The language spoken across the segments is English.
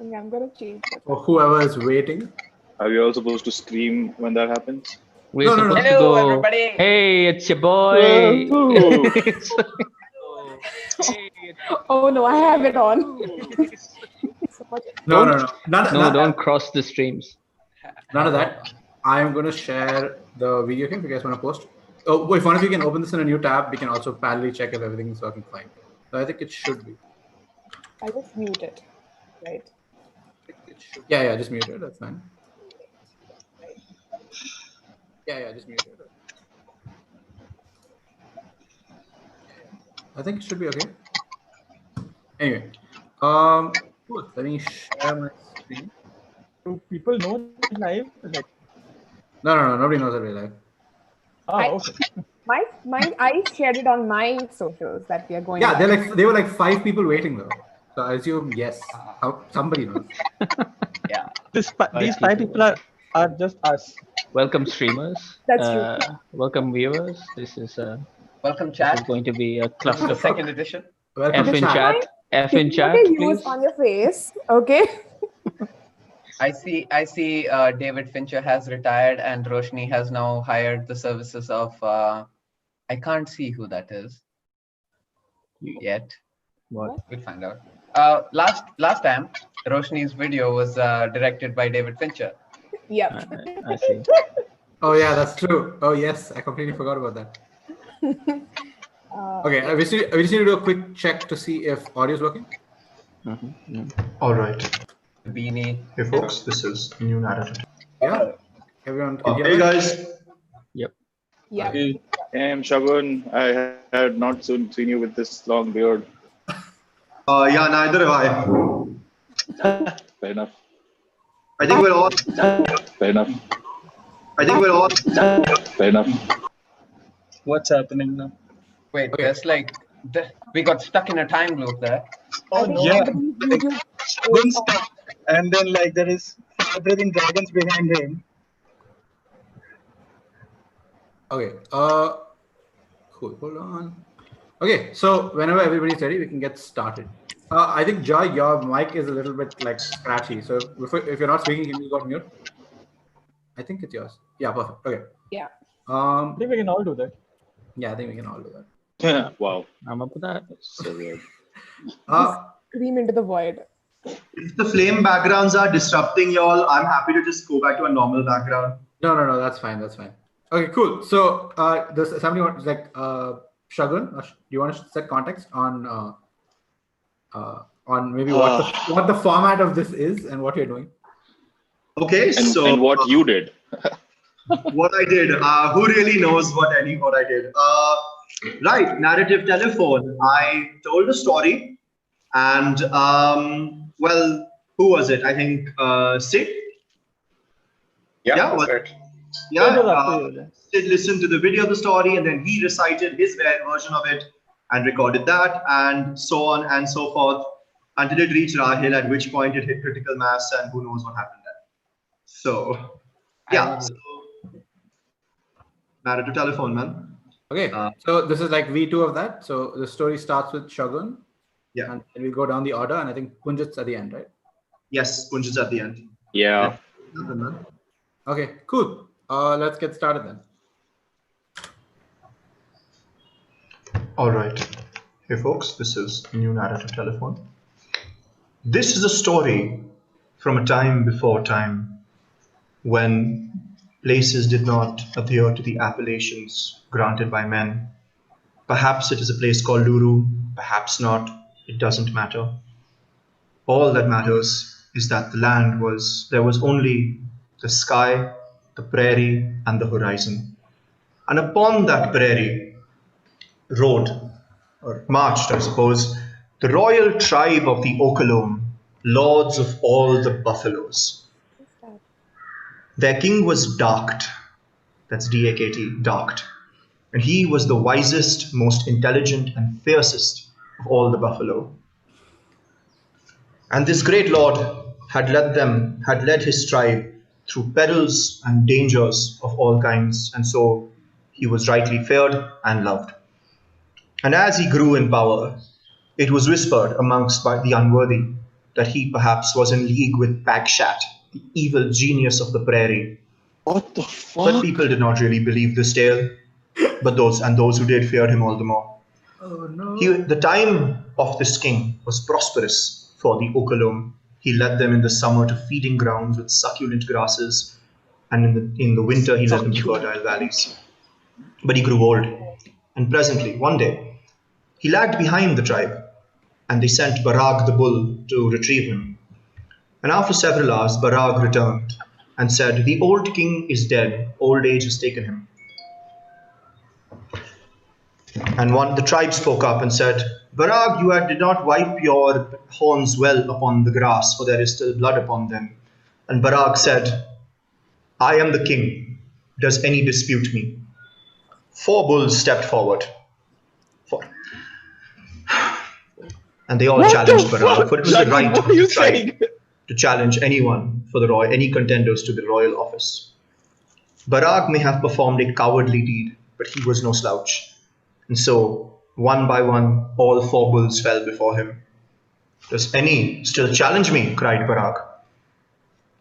think I'm gonna change it. Or whoever is waiting. Are we all supposed to scream when that happens? We're supposed to Hello, go, everybody. hey, it's your boy. Woohoo. Oh no, I have it on. So much. No. Don't cross the streams. None of that. I'm going to share the video here if you guys want to post. Oh, if one of you can open this in a new tab, we can also parallelly check if everything is working fine. So I think it should be. I just mute it, right? Yeah, just mute it. That's fine. Yeah, just mute it. I think it should be okay. Anyway, cool. Let me share my screen. Do people know it's live? Like, No, nobody knows that we're live. oh, okay. I shared it on my socials that we are going. Yeah, live. they were like 5 people waiting though. So I assume yes, somebody knows. Yeah. These 5 people are just us. Welcome, streamers. That's true. Welcome, viewers. This is Welcome, this chat. is going to be a This is the cluster. second edition. Welcome F to in chat. chat. F in Put chat, a use please. on your face, okay? I see. David Fincher has retired, and Roshni has now hired the services of. I can't see who that is yet. What? We'll find out. Last time, Roshni's video was directed by David Fincher. Yep. I see. Oh yeah, that's true. Oh yes, I completely forgot about that. Okay, we just need to do a quick check to see if audio is working. All right. Beanie. Hey folks, this is a new narrative. Yeah, everyone can hear Hey me? guys. Yep. Hey, I'm Shagun. I had not seen you with this long beard. Yeah, neither have I. Fair enough. I think we're all. Fair enough. I think we're all. Fair enough. What's happening now? Wait, Okay. there's like we got stuck in a time loop there. I think yeah. everybody's YouTube One is on. stuck, and then like there is fire-breathing dragons behind him. Okay. Cool. Hold on. Okay, so whenever everybody's ready, we can get started. I think Joy, your mic is a little bit like scratchy. So if you're not speaking, can you go on mute? I think it's yours. Yeah, perfect. Okay. Yeah. I think we can all do that. Yeah, I think we can all do that. Wow. I'm up with that. So weird. Scream into the void. If the flame backgrounds are disrupting y'all, I'm happy to just go back to a normal background. No, that's fine. That's fine. Okay, cool. So does somebody want like Shagun? Do you want to set context on maybe what the format of this is and what you're doing? Okay, so And what you did. what I did. Who really knows what I did? Right, narrative telephone. I told a story, and well, who was it? I think Sid. Yeah, was- correct. Sid listened to the video of the story, and then he recited his version of it and recorded that, and so on and so forth until it reached Rahil, at which point it hit critical mass, and who knows what happened then. So, yeah. So, narrative telephone, man. Okay, so this is like V2 of that. So the story starts with Shagun. Yeah. And we go down the order, and I think Punjit's at the end, right? Yes, Punj's at the end. Yeah. Nothing, man. Okay, cool. Let's get started then. All right. Hey folks, this is a new narrative telephone. This is a story from a time before time when places did not adhere to the appellations granted by men. Perhaps it is a place called Loorou, perhaps not, it doesn't matter. All that matters is that the land there was only the sky, the prairie, and the horizon. And upon that prairie rode, or marched, I suppose, the royal tribe of the Okalome, lords of all the buffaloes. Their king was Darked, that's D-A-K-T, Darked, and he was the wisest, most intelligent, and fiercest of all the buffalo. And this great lord had led his tribe through perils and dangers of all kinds, and so he was rightly feared and loved. And as he grew in power, it was whispered amongst the unworthy that he perhaps was in league with Bagshat, the evil genius of the prairie. What the But fuck? people did not really believe this tale, but those who did feared him all the more. Oh no. The time of this king was prosperous for the Okalum. He led them in the summer to feeding grounds with succulent grasses, and in the winter he led them to fertile valleys. But he grew old, and presently, one day, he lagged behind the tribe, and they sent Barag the bull to retrieve him. And after several hours, Barag returned and said, "The old king is dead, old age has taken him." And the tribe spoke up and said, "Barag, you did not wipe your horns well upon the grass, for there is still blood upon them." And Barag said, "I am the king. Does any dispute me?" 4 bulls stepped forward. And they all What challenged the Barag, fuck? for it was the Shagun, right what of are you the tribe saying? to challenge anyone for any contenders to the royal office. Barag may have performed a cowardly deed, but he was no slouch. And so, one by one, all 4 bulls fell before him. "Does any still challenge me?" cried Barag.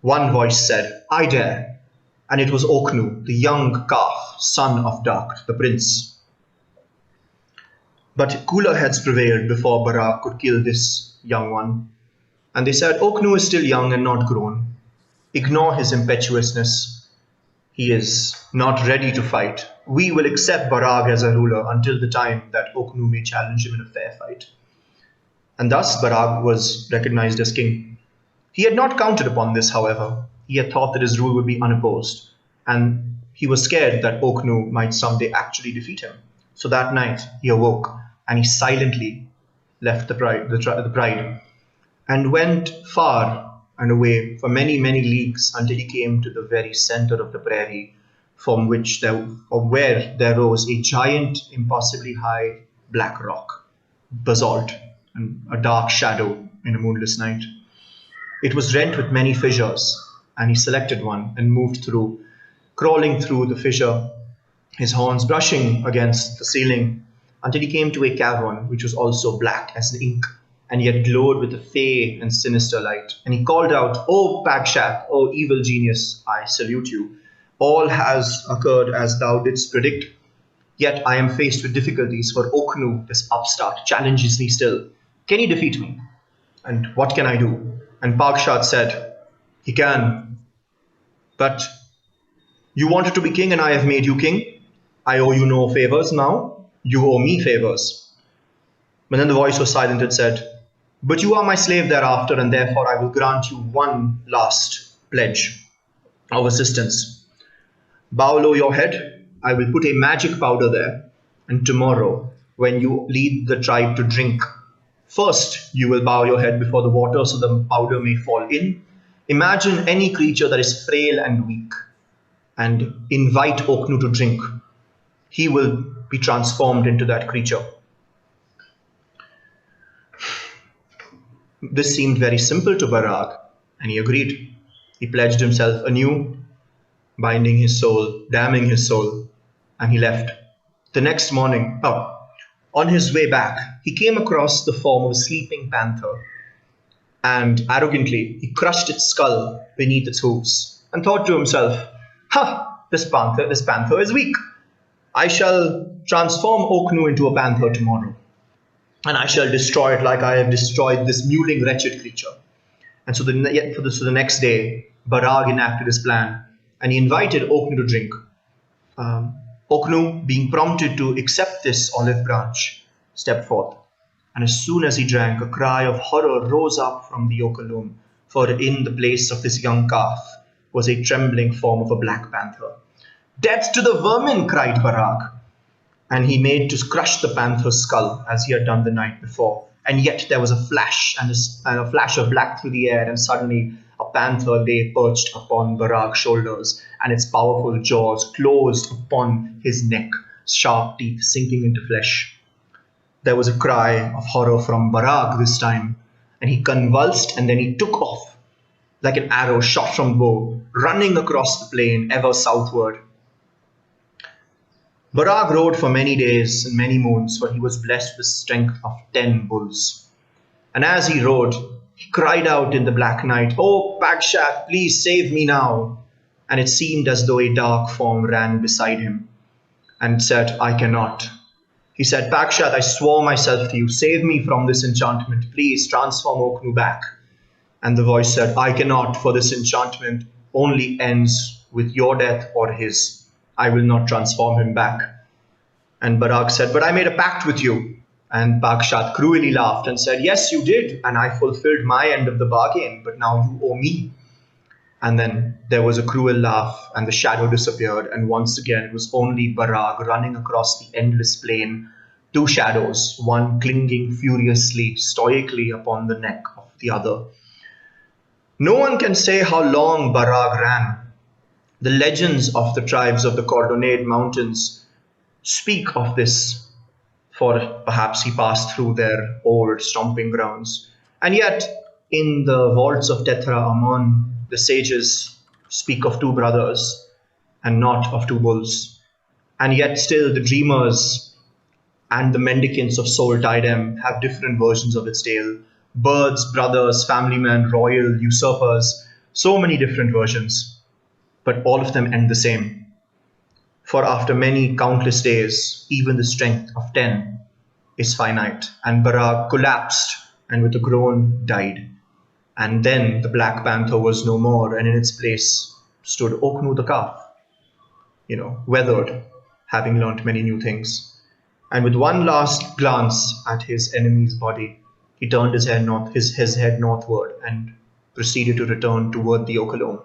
One voice said, "I dare." And it was Oknu, the young calf, son of Dark, the prince. But cooler heads prevailed before Barag could kill this young one. And they said, "Oknu is still young and not grown. Ignore his impetuousness. He is not ready to fight. We will accept Barag as a ruler until the time that Oknu may challenge him in a fair fight." And thus Barag was recognized as king. He had not counted upon this, however. He had thought that his rule would be unopposed, and he was scared that Oknu might someday actually defeat him. So that night he awoke, and he silently left the bride, and went far and away for many, many leagues until he came to the very center of the prairie, where there rose a giant, impossibly high black rock, basalt, and a dark shadow in a moonless night. It was rent with many fissures, and he selected one and moved through, crawling through the fissure, his horns brushing against the ceiling, until he came to a cavern which was also black as ink, and yet glowed with a fey and sinister light. And he called out, "O Pagshat, O evil genius, I salute you. All has occurred as thou didst predict. Yet I am faced with difficulties, for Oknu, this upstart, challenges me still. Can he defeat me? And what can I do?" And Pagshat said, "He can, but you wanted to be king and I have made you king. I owe you no favors now. You owe me favors." But then the voice was silent and said, "But you are my slave thereafter, and therefore I will grant you one last pledge of assistance. Bow low your head. I will put a magic powder there, and tomorrow, when you lead the tribe to drink, first you will bow your head before the water so the powder may fall in. Imagine any creature that is frail and weak, and invite Oknu to drink. He will be transformed into that creature." This seemed very simple to Barag, and he agreed. He pledged himself anew, binding his soul, damning his soul, and he left. The next morning, on his way back, he came across the form of a sleeping panther, and arrogantly he crushed its skull beneath its hooves, and thought to himself, "Ha! This panther is weak. I shall transform Oknu into a panther tomorrow, and I shall destroy it like I have destroyed this mewling, wretched creature." And so the next day, Barag enacted his plan, and he invited Oknu to drink. Oknu, being prompted to accept this olive branch, stepped forth. And as soon as he drank, a cry of horror rose up from the Okalum, for in the place of this young calf was a trembling form of a black panther. "Death to the vermin!" cried Barag. And he made to crush the panther's skull as he had done the night before. And yet there was a flash and a flash of black through the air, and suddenly a panther lay perched upon Barag's shoulders, and its powerful jaws closed upon his neck, sharp teeth sinking into flesh. There was a cry of horror from Barag this time, and he convulsed, and then he took off like an arrow shot from bow, running across the plain ever southward. Barag rode for many days and many moons, for he was blessed with the strength of 10 bulls. And as he rode, He cried out in the black night, "Oh, Pagshat, please save me now." And it seemed as though a dark form ran beside him and said, "I cannot." He said, "Pagshat, I swore myself to you. Save me from this enchantment. Please transform Oknu back." And the voice said, "I cannot, for this enchantment only ends with your death or his. I will not transform him back." And Barak said, "But I made a pact with you." And Pagshat cruelly laughed and said, "Yes, you did, and I fulfilled my end of the bargain, but now you owe me." And then there was a cruel laugh, and the shadow disappeared, and once again it was only Barak running across the endless plain, two shadows, one clinging furiously, stoically upon the neck of the other. No one can say how long Barak ran. The legends of the tribes of the Cordonade Mountains speak of this, for perhaps he passed through their old stomping grounds. And yet, in the vaults of Tetra Amun, the sages speak of two brothers and not of two bulls. And yet, still, the dreamers and the mendicants of Soul Diadem have different versions of its tale. Birds, brothers, family men, royal, usurpers, so many different versions, but all of them end the same. For after many countless days, even the strength of 10 is finite. And Barak collapsed and with a groan died. And then the Black Panther was no more, and in its place stood Oknu the calf, weathered, having learnt many new things. And with one last glance at his enemy's body, he turned his head northward and proceeded to return toward the Okalome.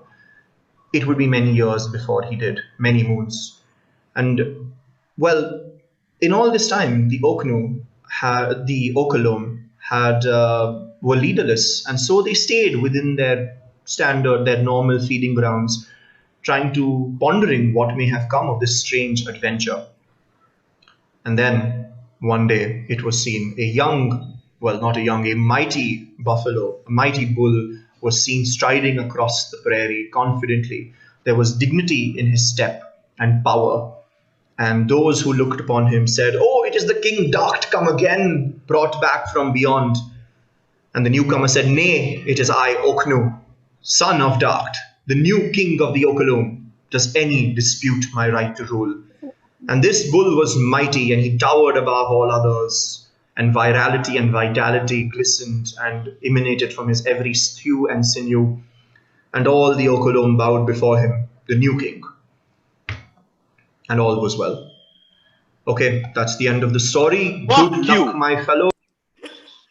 It would be many years before he did, many moons. And well, in all this time, the Okalome were leaderless, and so they stayed within their normal feeding grounds, pondering what may have come of this strange adventure. And then one day it was seen a mighty buffalo, a mighty bull was seen striding across the prairie confidently. There was dignity in his step and power. And those who looked upon him said, "Oh, it is the King Darkt come again, brought back from beyond." And the newcomer said, "Nay, it is I, Oknu, son of Darkt, the new king of the Okalome. Does any dispute my right to rule?" And this bull was mighty, and he towered above all others, and virality and vitality glistened and emanated from his every thew and sinew, and all the Okalome bowed before him, the new king. And all was well. Okay, that's the end of the story. Fuck Good you. luck, my fellow.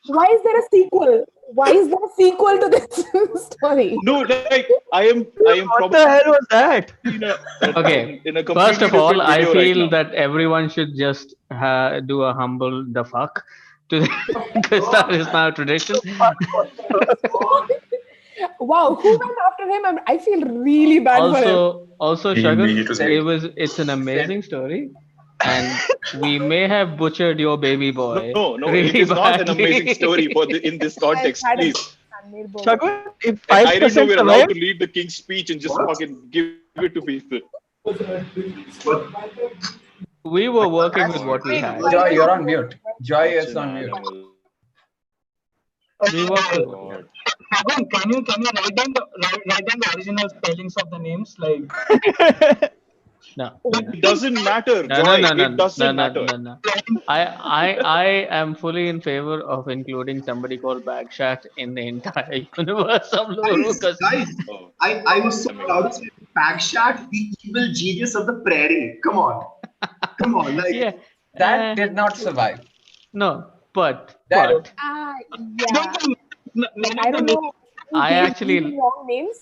Why is there a sequel? Why is there a sequel to this story? No, like I am What the hell was that? Okay. In a First of all, I feel right that everyone should just do a humble the fuck to because that is now tradition. Wow, who went after him? I feel really bad for him. Also, Shagun, it's an amazing story, and we may have butchered your baby boy. No, really it is not an badly. amazing story in this context, Had a please. handmade bowl. Shagun, if I didn't know 5% we're allowed survive, to lead the king's speech and just fucking give it to people. we were working with what we had. Joy, you're on mute. Joy is on mute. We worked with God. what Shagun, can you write down the original spellings of the names? Like, No. It doesn't matter, No, Joy. no. It doesn't matter. No. I am fully in favor of including somebody called Bagshat in the entire universe of Loorou. Guys, Oh, I was so proud to say Pagshat, the evil genius of the prairie. Come on. Like, yeah, That did not survive. no, but Yeah. I I don't know. who I gave actually- these wrong names.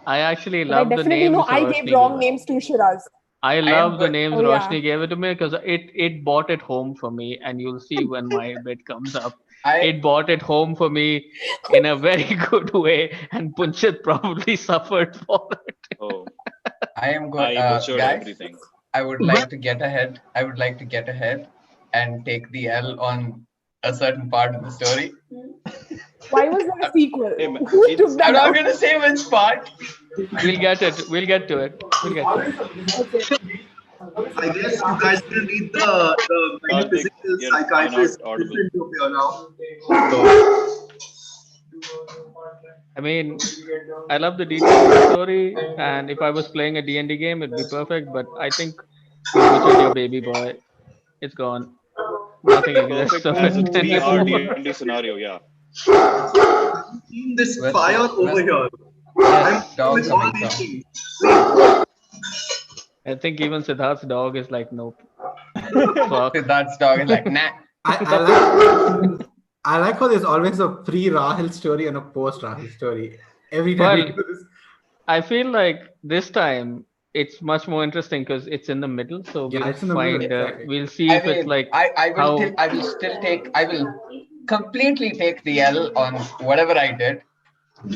I actually But I love the definitely names know I Roshni gave wrong gave. names to Shiraz. I love the good. names Oh, yeah. Roshni gave it to me because it bought it home for me, and you'll see when my bit comes up. It bought it home for me in a very good way, and Punchit probably suffered for it. oh. I am good. I butchered Guys, everything. I would like to get ahead. And take the L on a certain part of the story. Why was there a sequel? Hey, man, Who it's- took that I'm not out? going to say which part. We'll get to it. We'll get to it. I guess you guys will need the metaphysical you're not psychiatrist audible. different here now. So, I mean, I love the details of the story, and if I was playing a D&D game, it'd be perfect. But I think you butchered your baby boy. It's gone. Nothing exists Perfect of as a it 3-hour anymore. D&D scenario. Yeah. Seeing this Versus, fire over here. I'm Yes, dog with all coming these from. things. I think even Siddharth's dog is like, nope. Fuck. Siddharth's dog is like, nah. I like I like how there's always a pre-Rahul story and a post-Rahul story. Every time we Well, do this. I feel like this time it's much more interesting because it's in the middle. So Yeah, it's in the middle, exactly. we'll see I if it's mean, like I how. will still take, I will completely take the L on whatever I did.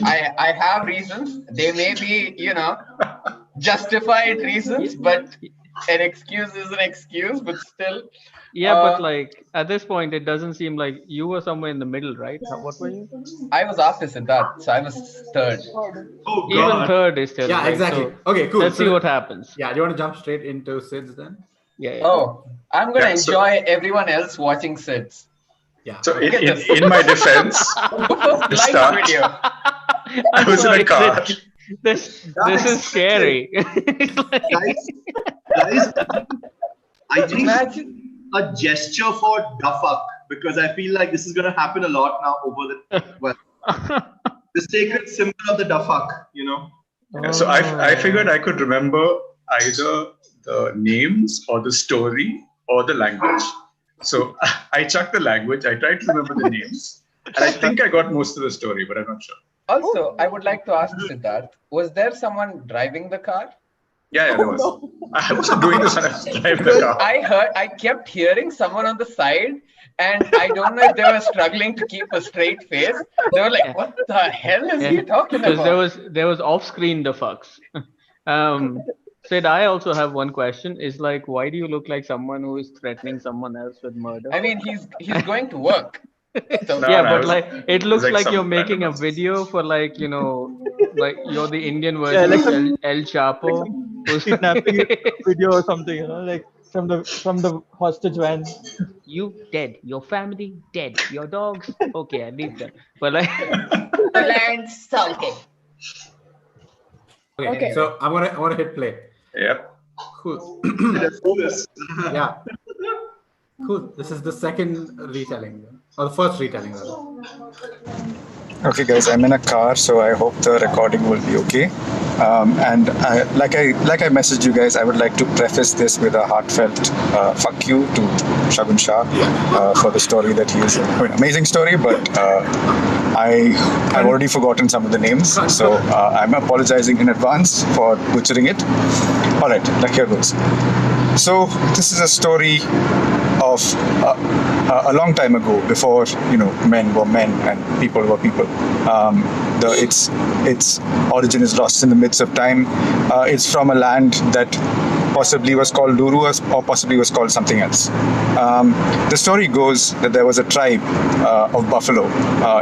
I have reasons. They may be, justified reasons, but an excuse is an excuse, but still. Yeah, but like at this point, it doesn't seem like you were somewhere in the middle, right? What were you? I was after Siddharth, so I was third. Oh Even God. third is still Yeah, like, exactly. so Okay, cool. let's see what happens. Yeah, do you want to jump straight into Sid's then? Yeah. Oh, I'm gonna Yeah, so- enjoy everyone else watching Sids. Yeah. So Look at this. in my defense, First live start- video. I was in a car. This is scary. Guys, I think Imagine. a gesture for Dafak, because I feel like this is going to happen a lot now over the sacred symbol of the Dafak, Yeah, so I figured I could remember either the names or the story or the language. So I chucked the language. I tried to remember the names, and I think I got most of the story, but I'm not sure. Also, I would like to ask Siddharth, was there someone driving the car? Yeah, there was. I wasn't doing this when I was driving the car. I kept hearing someone on the side, and I don't know if they were struggling to keep a straight face. They were like, "What the hell is he talking Because about?" there was off-screen the fucks. Sid, I also have one question. Is like, why do you look like someone who is threatening someone else with murder? I mean, he's going to work. So, No, Yeah, no, but like it looks like like some you're making a random nonsense. video for like like you're the Indian version like of El Chapo. who's- Kidnapping video or something, like from the hostage van. You dead, your family dead, your dogs. Okay, I leave them. But like, the land sulking. Okay. So I want to hit play. Yep. Cool. Let's do this. Yeah. Cool. This is the second retelling, or the first retelling, rather. Okay, guys, I'm in a car, so I hope the recording will be okay. And like I messaged you guys, I would like to preface this with a heartfelt fuck you to Shagun Shah for the story that he is. Amazing story, but I've already forgotten some of the names, so I'm apologizing in advance for butchering it. All right, like here goes. So this is a story of a long time ago, before men were men and people were people. Its origin is lost in the midst of time. It's from a land that possibly was called Loorou or possibly was called something else. The story goes that there was a tribe of buffalo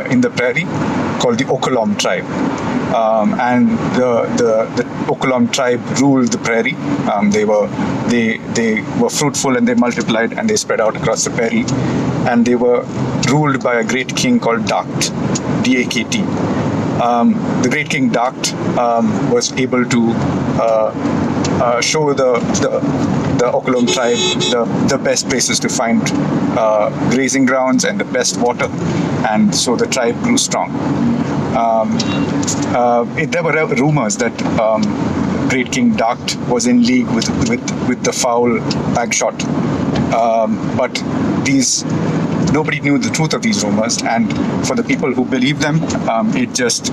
in the prairie called the Okolom tribe. And the Okolom tribe ruled the prairie. They were fruitful and they multiplied and they spread out across the prairie. And they were ruled by a great king called Dakt, D-A-K-T. The great king Dakt was able to show the Okolom tribe the best places to find grazing grounds and the best water, and so the tribe grew strong. There were rumors that Great King Dakt was in league with the foul Bagshot, but nobody knew the truth of these rumors, and for the people who believed them, it just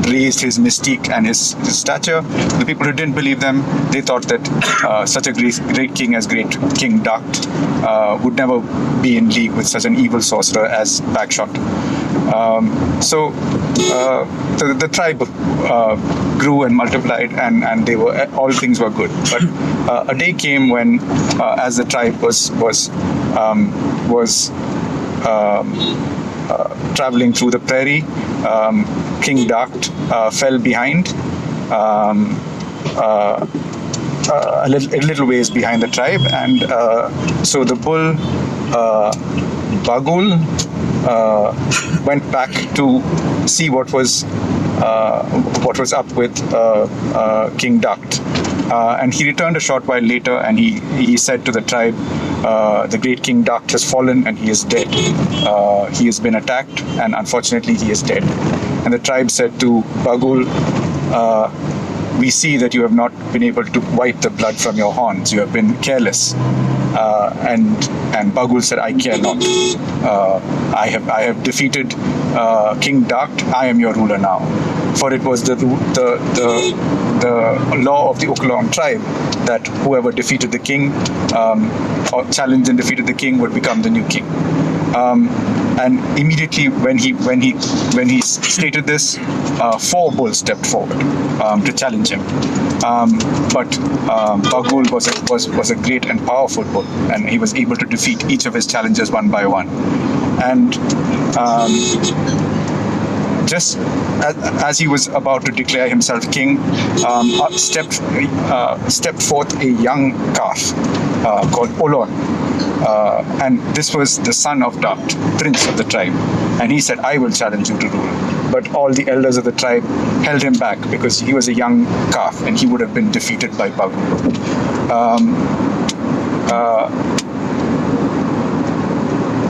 raised his mystique and his stature. The people who didn't believe them, they thought that such a great king as Great King Dakt would never be in league with such an evil sorcerer as Bagshot. So the tribe grew and multiplied, and all things were good. But a day came when, as the tribe was traveling through the prairie, King Dakt fell behind, a little ways behind the tribe, and so the bull Bagul went back to see what was up with King Duct. And he returned a short while later, and he said to the tribe, the great King Duct has fallen and he is dead. He has been attacked, and unfortunately he is dead. And the tribe said to Bagul, we see that you have not been able to wipe the blood from your horns. You have been careless. And Bagul said, I care not. I have defeated King Duct. I am your ruler now. For it was the law of the Ukulong tribe that whoever defeated the king, or challenged and defeated the king, would become the new king. And immediately when he stated this, 4 bulls stepped forward to challenge him. But Bagul was a great and powerful bull, and he was able to defeat each of his challengers one by one. And just as he was about to declare himself king, stepped forth a young calf called Olon. And this was the son of Duct, prince of the tribe. And he said, I will challenge you to rule. But all the elders of the tribe held him back because he was a young calf and he would have been defeated by Bagul.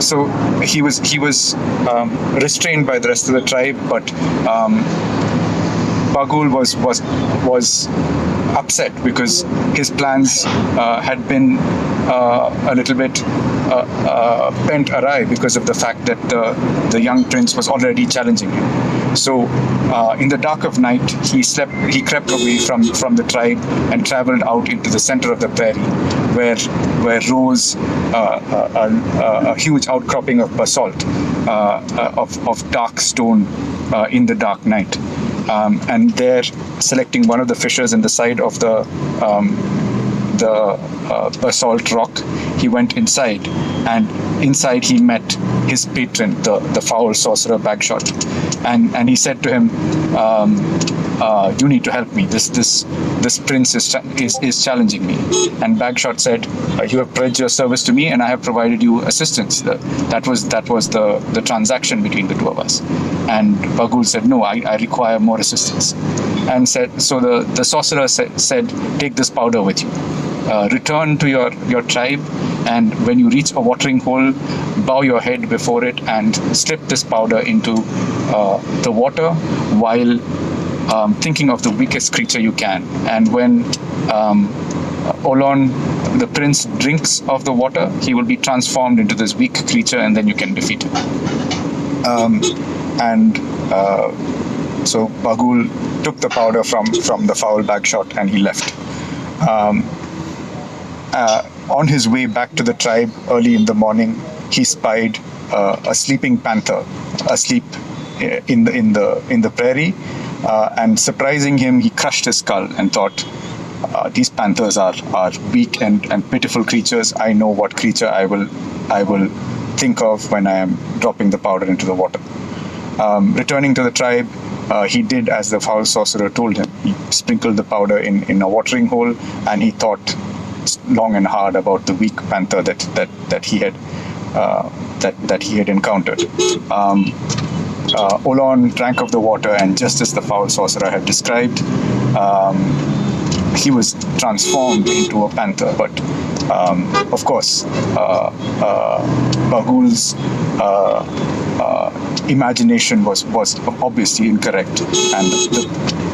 So he was restrained by the rest of the tribe, but Bagul was upset because his plans had been a little bit bent awry because of the fact that the young prince was already challenging him. So in the dark of night, he crept away from the tribe and traveled out into the center of the prairie, where rose a huge outcropping of basalt, of dark stone in the dark night. And there, selecting one of the fissures in the side of the basalt rock, he went inside, and inside he met his patron, the foul sorcerer Bagshot, and he said to him, you need to help me. This prince is challenging me. And Bagshot said, you have pledged your service to me, and I have provided you assistance. That was the transaction between the two of us. And Bagul said, no, I require more assistance. And so the sorcerer said, take this powder with you. Return to your tribe, and when you reach a watering hole, bow your head before it and slip this powder into the water while thinking of the weakest creature you can. And when Olon, the prince, drinks of the water, he will be transformed into this weak creature, and then you can defeat him. So Bagul took the powder from the foul Bagshot and he left. On his way back to the tribe early in the morning, he spied a sleeping panther asleep in the prairie, and surprising him, he crushed his skull and thought, these panthers are weak and pitiful creatures. I know what creature I will think of when I am dropping the powder into the water. Returning to the tribe, he did as the foul sorcerer told him. He sprinkled the powder in a watering hole, and he thought long and hard about the weak panther that he had encountered. Olon drank of the water, and just as the foul sorcerer had described, he was transformed into a panther. But of course, Bagul's imagination was obviously incorrect, and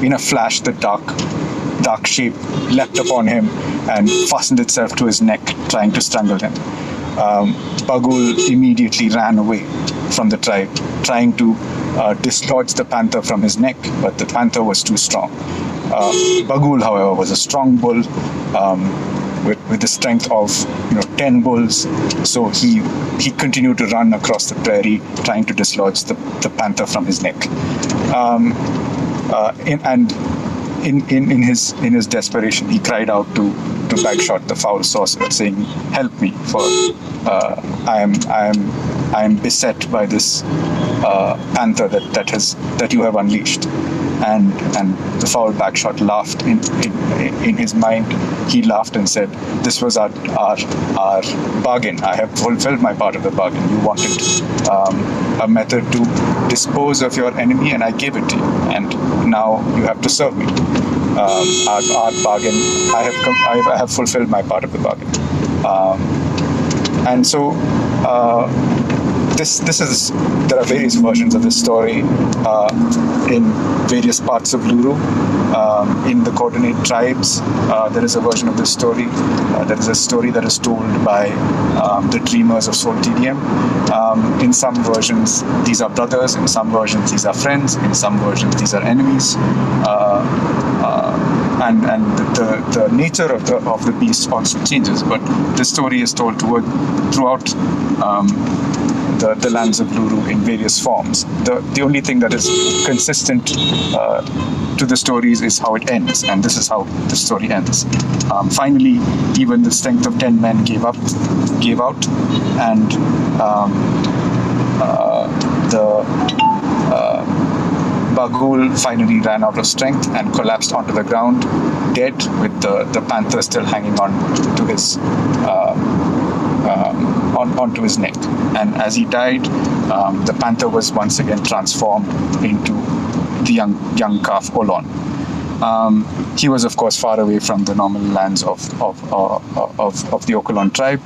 in a flash, the dark shape leapt upon him and fastened itself to his neck, trying to strangle him. Bagul immediately ran away from the tribe, trying to dislodge the panther from his neck, but the panther was too strong. Bagul, however, was a strong bull with the strength of 10 bulls, so he continued to run across the prairie, trying to dislodge the panther from his neck. In his desperation, he cried out to Bagshot, the foul sorcerer, saying, "Help me, for I am beset by this panther that you have unleashed." and the foul back shot laughed in his mind. He laughed and said, "This was our bargain. I have fulfilled my part of the bargain. You wanted a method to dispose of your enemy, and I gave it to you. And now you have to serve me. Our bargain. I have fulfilled my part of the bargain." And so there are various versions of this story in various parts of Loorou. In the coordinate tribes, there is a version of this story. There is a story that is told by the dreamers of Sol TDM. In some versions, these are brothers. In some versions, these are friends. In some versions, these are enemies. And the nature of the beast also changes. But the story is told throughout the lands of Loorou in various forms. The only thing that is consistent to the stories is how it ends, and this is how the story ends. Finally, even the strength of 10 men gave out, and the Bagul finally ran out of strength and collapsed onto the ground, dead, with the panther still hanging on to his onto his neck. And as he died, the panther was once again transformed into the young calf Olon. He was, of course, far away from the normal lands of the Okolon tribe,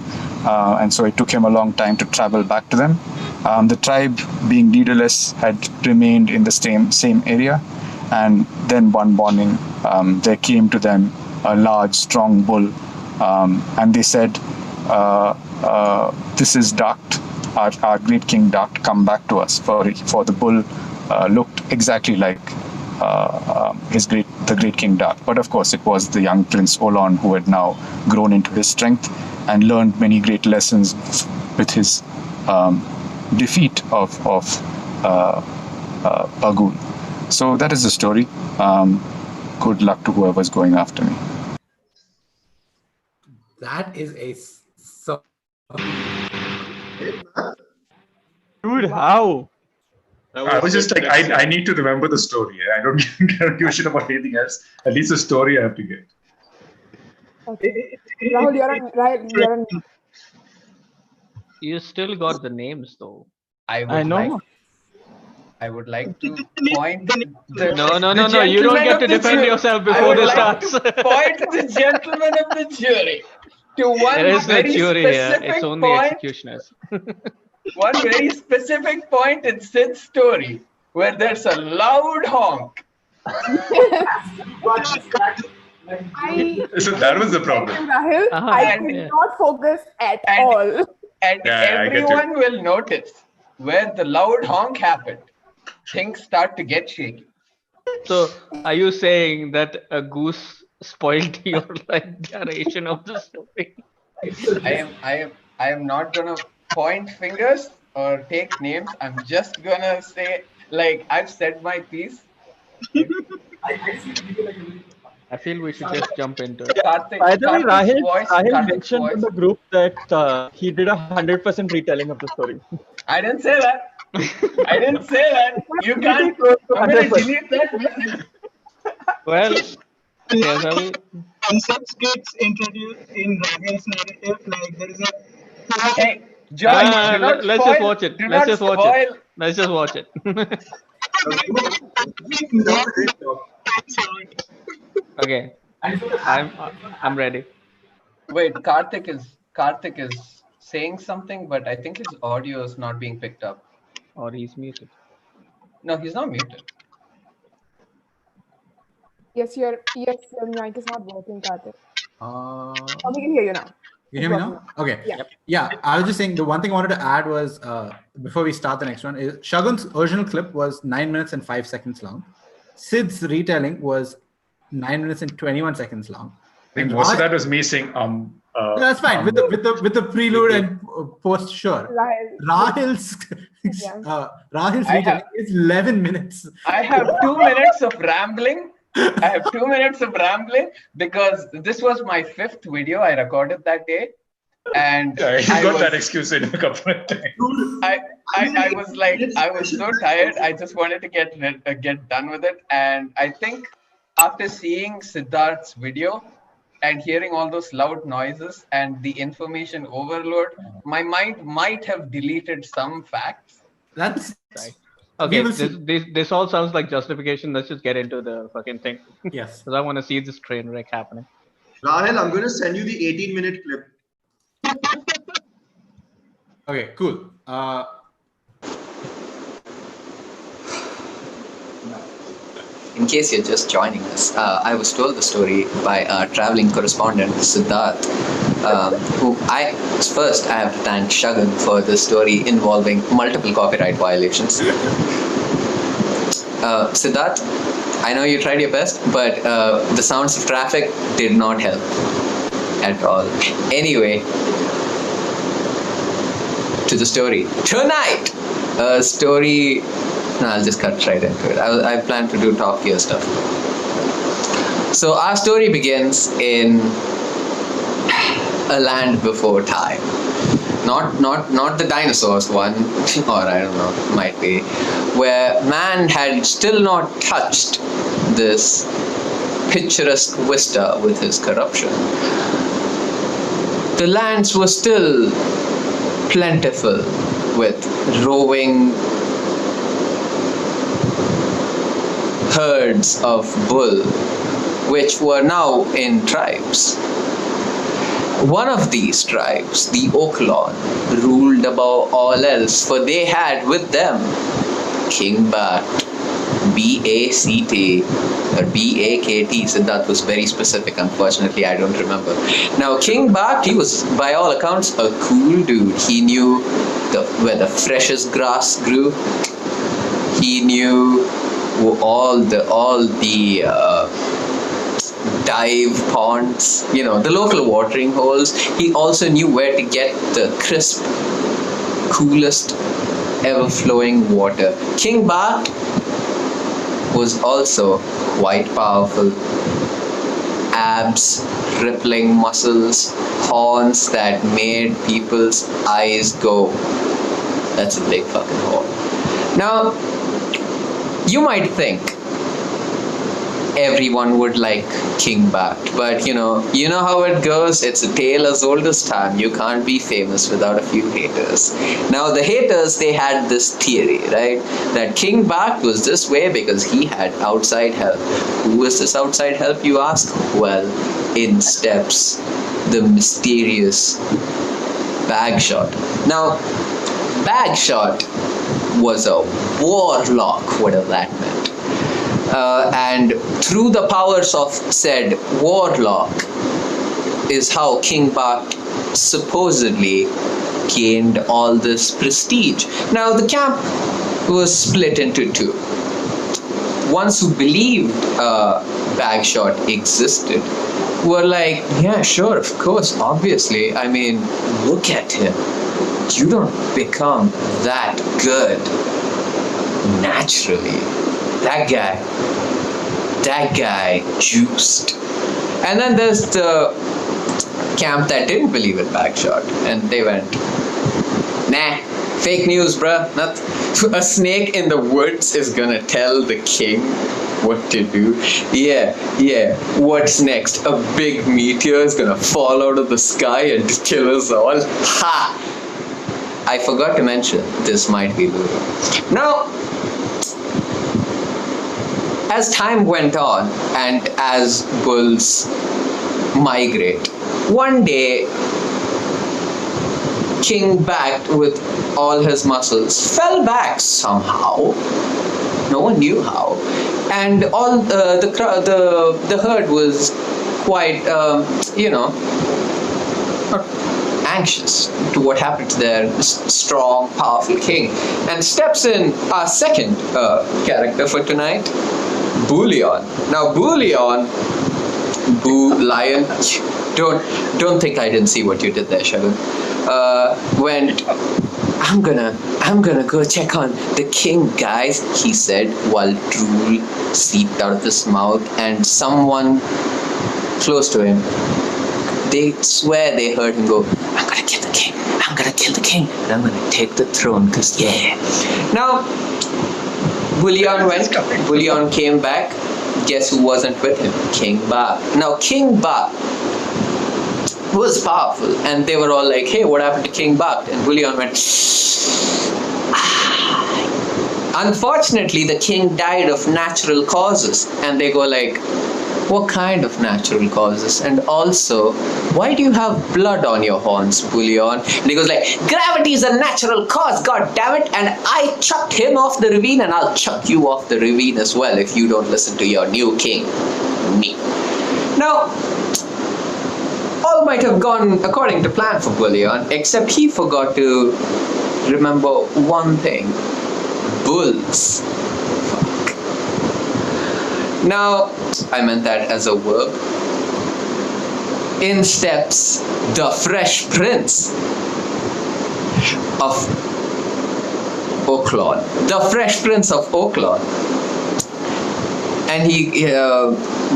and so it took him a long time to travel back to them. The tribe, being leaderless, had remained in the same area, and then one morning there came to them a large, strong bull, and they said, "This is Dakt, our great king Dakt, come back to us." For the bull looked exactly like the great king Dakt, but of course it was the young Prince Olon, who had now grown into his strength and learned many great lessons with his defeat of Bagul. So that is the story. Good luck to whoever's going after me. That is so. Dude, how? I was just like, I need to remember the story. I don't give a shit about anything else. At least the story I have to get. Okay. Rahul, you're on. You still got the names though. I know. I would like to point. No. You don't get to defend yourself before this starts. Point the gentleman of the jury to one There is no very jury here. specific It's only point. executioners. One very specific point in Sid's story where there's a loud honk. So that was the problem. Rahul, I could not focus at all. And everyone will notice where the loud honk happened, things start to get shaky. So, are you saying that a goose spoiled your narration of the story? I am not gonna point fingers or take names. I'm just gonna say, like, I've said my piece. I feel we should just jump into it. By the way, Rahil mentioned in the group that he did 100% retelling of the story. I didn't say that. I didn't say that. You can't. I'm gonna delete that message. Well, here's how we. Concepts gets introduced in Rahil's narrative. Like there is a. Hey, John, let's just watch it. Let's just watch it. Okay, I'm ready. Wait, Karthik is saying something, but I think his audio is not being picked up. Or he's muted. No, he's not muted. Yes, your mic is not working, Karthik. We can hear you now. You hear me now? Okay. Yeah. I was just saying the one thing I wanted to add was before we start the next one is Shagun's original clip was 9 minutes and 5 seconds long. Sid's retelling was 9 minutes and 21 seconds long. I think most of that was me saying that's fine with the prelude and post. Sure. Rahil's retelling is 11 minutes. I have 2 minutes of rambling. I have 2 minutes of rambling because this was my 5th video I recorded that day. And Yeah, he got that excuse in a couple of times. I was so tired. I just wanted to get done with it. And I think after seeing Siddharth's video and hearing all those loud noises and the information overload, my mind might have deleted some facts. That's Right. We Okay, will see. this all sounds like justification. Let's just get into the fucking thing. Yes. Because I want to see this train wreck happening. Rahel, I'm going to send you the 18-minute clip. Okay, cool. In case you're just joining us, I was told the story by our traveling correspondent, Siddharth, who I have to thank Shagun for the story involving multiple copyright violations. Siddharth, I know you tried your best, but the sounds of traffic did not help at all. Anyway, to the story. Tonight, a story... No, I'll just cut right into it. I plan to do top tier stuff. So our story begins in a land before time. Not the dinosaurs one, or I don't know, might be, where man had still not touched this picturesque vista with his corruption. The lands were still plentiful with roving herds of bull, which were now in tribes. One of these tribes, the Oaklawn, ruled above all else, for they had with them King Bat, B-A-C-T, or B-A-K-T. Siddharth was very specific, unfortunately, I don't remember. Now, King Bat, he was, by all accounts, a cool dude. He knew where the freshest grass grew. He knew all the dive ponds, the local watering holes. He also knew where to get the crisp, coolest, ever-flowing water. King Bat was also quite powerful. Abs, rippling muscles, horns that made people's eyes go. That's a big fucking horn. Now, you might think everyone would like King Bat, but you know how it goes. It's a tale as old as time. You can't be famous without a few haters. Now the haters, they had this theory, right? That King Bat was this way because he had outside help. Who is this outside help, you ask? Well, in steps the mysterious Bagshot. Now, Bagshot was a warlock, whatever that meant. And through the powers of said warlock is how King Bat supposedly gained all this prestige. Now the camp was split into two. Ones who believed Bagshot existed were like, yeah, sure, of course, obviously. I mean, look at him. You don't become that good naturally. That guy juiced. And then there's the camp that didn't believe in Bagshot, and they went, nah, fake news, bruh. A snake in the woods is gonna tell the king what to do. Yeah. What's next? A big meteor is gonna fall out of the sky and kill us all. Ha! I forgot to mention, this might be Loorou. Now, as time went on and as bulls migrate, one day King Bat, with all his muscles, fell back somehow. No one knew how, and all the herd was quite anxious to what happened to their strong, powerful king. And steps in our second character for tonight, Bullion. Now, Bullion, Lion. Don't think I didn't see what you did there, Shagun. Went, I'm gonna go check on the king, guys, he said, while drool seeped out of his mouth, and someone close to him, they swear they heard him go, I'm gonna kill the king, I'm gonna kill the king, and I'm gonna take the throne, because yeah. Now, Bullion came back. Guess who wasn't with him? King Ba. Now, King Ba was powerful, and they were all like, hey, what happened to King Ba? And Bullion went, unfortunately, the king died of natural causes. And they go like, what kind of natural causes? And also, why do you have blood on your horns, Bullion? And he goes like, gravity is a natural cause, god damn it, and I chucked him off the ravine, and I'll chuck you off the ravine as well if you don't listen to your new king, me. Now, all might have gone according to plan for Bullion, except he forgot to remember one thing. Bulls. Fuck. Now, I meant that as a verb. In steps the Fresh Prince of Oaklawn. The Fresh Prince of Oaklawn. And he,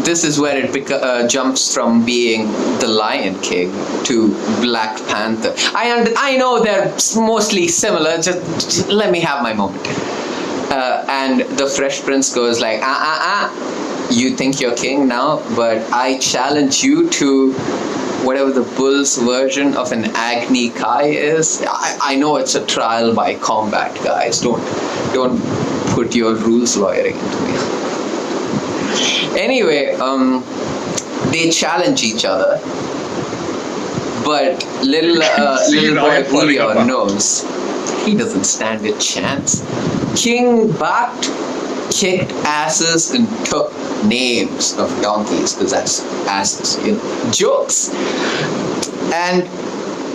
this is where it jumps from being the Lion King to Black Panther. I know they're mostly similar, just let me have my moment. And the Fresh Prince goes like, you think you're king now, but I challenge you to whatever the bull's version of an Agni Kai is. I know it's a trial by combat, guys. Don't put your rules lawyering into me. Anyway, they challenge each other, but little boy Bullion knows he doesn't stand a chance. King Bat kicked asses and took names of donkeys, because that's asses, jokes. And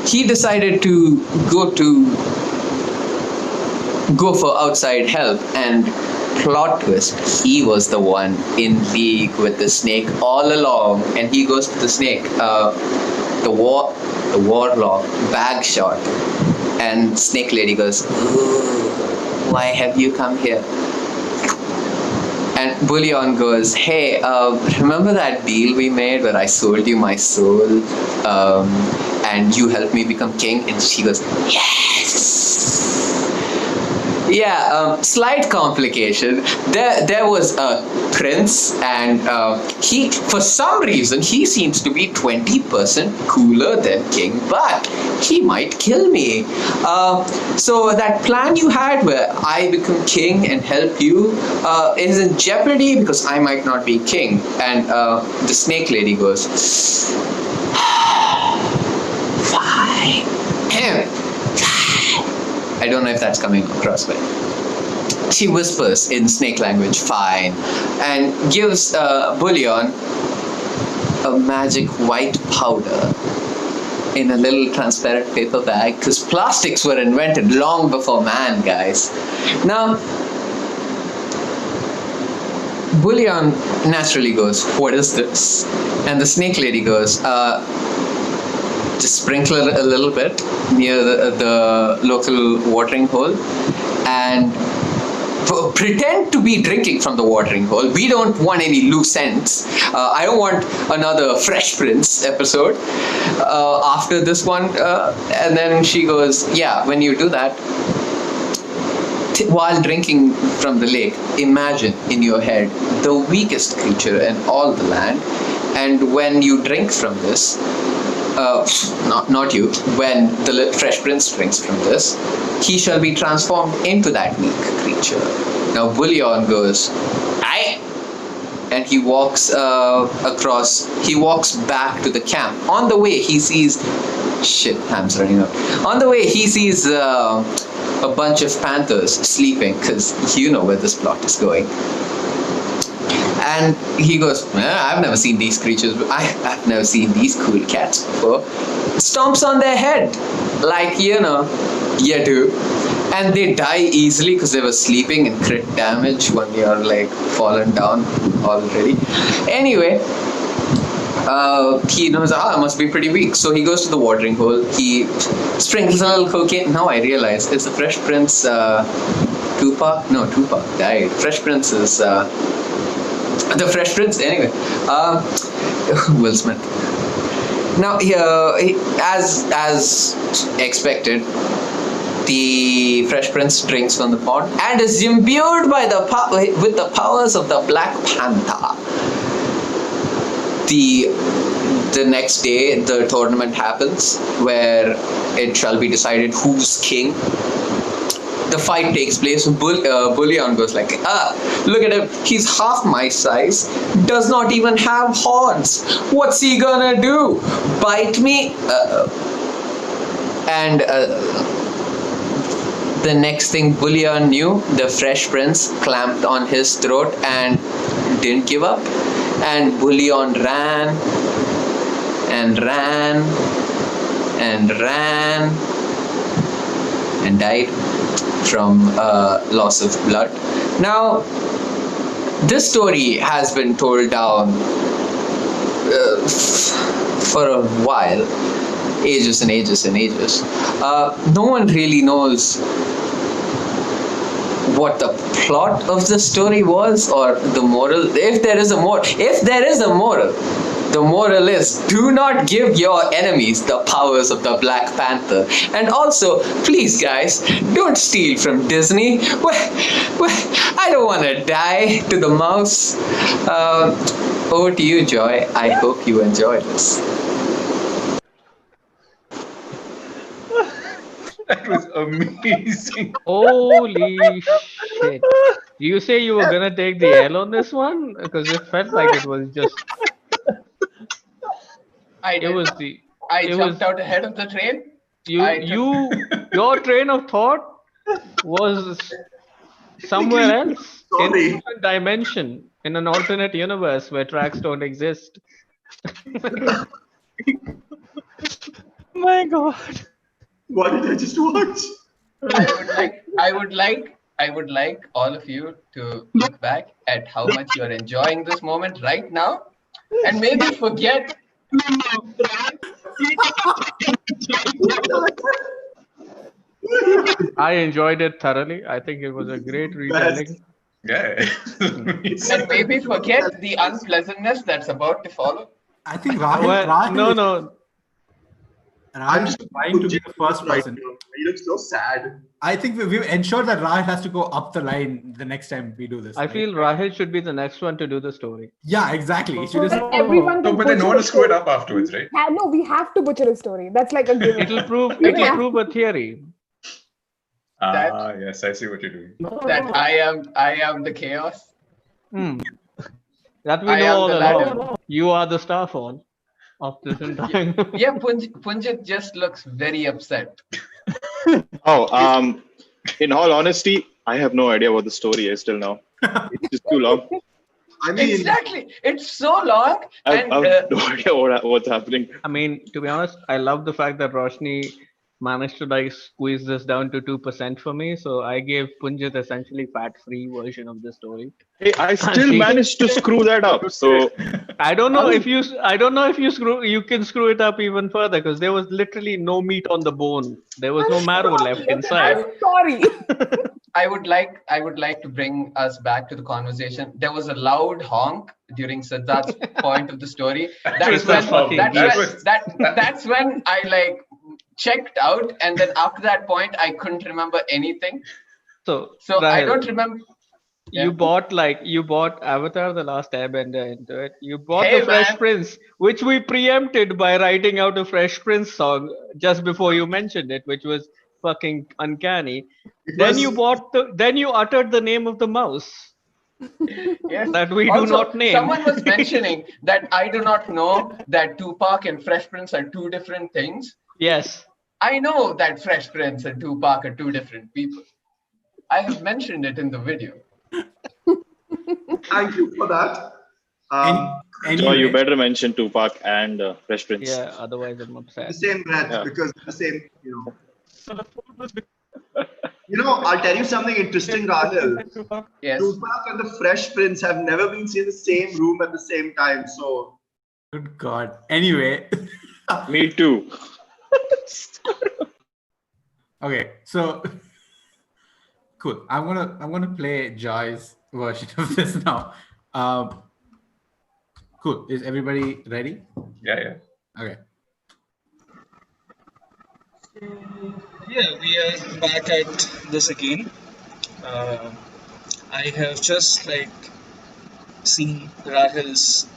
he decided to go for outside help, and plot twist, he was the one in league with the snake all along. And he goes to the snake, the warlock, Bagshot, and Snake Lady goes, why have you come here? And Bullion goes, hey, remember that deal we made where I sold you my soul and you helped me become king? And she goes, yes. Yeah, slight complication. There was a prince, and he, for some reason, he seems to be 20% cooler than King, but he might kill me. So that plan you had where I become king and help you is in jeopardy because I might not be king. And the Snake Lady goes, fine. I don't know if that's coming across, but she whispers in snake language, fine, and gives Bullion a magic white powder in a little transparent paper bag, because plastics were invented long before man, guys. Now, Bullion naturally goes, what is this? And the Snake Lady goes, just sprinkle a little bit near the local watering hole and pretend to be drinking from the watering hole. We don't want any loose ends. I don't want another Fresh Prince episode after this one. And then she goes, yeah, when you do that, while drinking from the lake, imagine in your head the weakest creature in all the land. And when you drink from this, not you, when the Fresh Prince drinks from this, he shall be transformed into that weak creature. Now Bullion goes, aye, and he walks he walks back to the camp. On the way he sees, shit, Ham's running out. On the way he sees a bunch of panthers sleeping, because you know where this plot is going. And he goes, I've never seen these creatures. I've never seen these cool cats before. Stomps on their head, like, you do. And they die easily because they were sleeping and crit damage when you're like fallen down already. Anyway, he knows, it must be pretty weak. So he goes to the watering hole. He sprinkles a little cocaine. Now I realize it's the Fresh Prince, Tupac? No, Tupac died. Fresh Prince is... the Fresh Prince, anyway. Will Smith. Now, as expected, the Fresh Prince drinks from the pot and is imbued by with the powers of the Black Panther. The next day, the tournament happens where it shall be decided who's king. The fight takes place. Bullion goes like, look at him. He's half my size. Does not even have horns. What's he gonna do? Bite me? And the next thing Bullion knew, the Fresh Prince clamped on his throat and didn't give up. And Bullion ran and ran and ran and died from loss of blood. Now, this story has been told down for a while, ages and ages and ages. No one really knows what the plot of the story was or the moral. If there is a moral, the moral is do not give your enemies the powers of the Black Panther. And also, please guys, don't steal from Disney. I don't want to die to the mouse. Over to you, Joy. I hope you enjoyed this. That was amazing. Holy shit. You say you were gonna take the L on this one? Because it felt like it was just. I jumped out ahead of the train. Your train of thought was somewhere else in a different dimension, in an alternate universe where tracks don't exist. My God. What did I just watch? I would like all of you to look back at how much you are enjoying this moment right now, and maybe forget. I enjoyed it thoroughly. I think it was a great retelling. Yeah. And maybe forget the unpleasantness that's about to follow. I think Rahul. No. I'm just trying to be the first person. He looks so sad. I think we've ensured that Rahul has to go up the line the next time we do this. I feel Rahul should be the next one to do the story. Yeah, exactly. He should just... Everyone No, but then no one will screw it up afterwards, right? No, we have to butcher his story. That's like a given. It'll prove a theory. Yes, I see what you're doing. That I am the chaos. That we know all along. You are the star phone of this entire. Yeah, Punjit just looks very upset. In all honesty, I have no idea what the story is till now. It's just too long. I mean, exactly. It's so long. I have no idea what's happening. I mean, to be honest, I love the fact that Roshni managed to like squeeze this down to 2% for me. So I gave Punjit essentially fat-free version of the story. Hey, I still managed to screw that up. So I don't know if you can screw it up even further because there was literally no meat on the bone. There was no marrow left inside. I'm sorry. I would like to bring us back to the conversation. There was a loud honk during Siddharth's point of the story. That's when I like checked out, and then after that point I couldn't remember anything. So Rahul, I don't remember. You bought Avatar: The Last Airbender into it. You bought the Fresh Prince, which we preempted by writing out a Fresh Prince song just before you mentioned it, which was fucking uncanny. Then you uttered the name of the mouse. Yes. That we do not name. Someone was mentioning that I do not know that Tupac and Fresh Prince are two different things. Yes. I know that Fresh Prince and Tupac are two different people. I have mentioned it in the video. Thank you for that. Anyway, you better mention Tupac and Fresh Prince. Yeah, otherwise I'm upset. The same breath, because the same, I'll tell you something interesting, Rahul. Yes. Tupac and the Fresh Prince have never been seen in the same room at the same time. So, good God. Anyway. Me too. Okay, so cool. I'm gonna play Joy's version of this now. Cool. Is everybody ready? Yeah. Okay. Yeah, we are back at this again. Uh, I have just seen Rahul's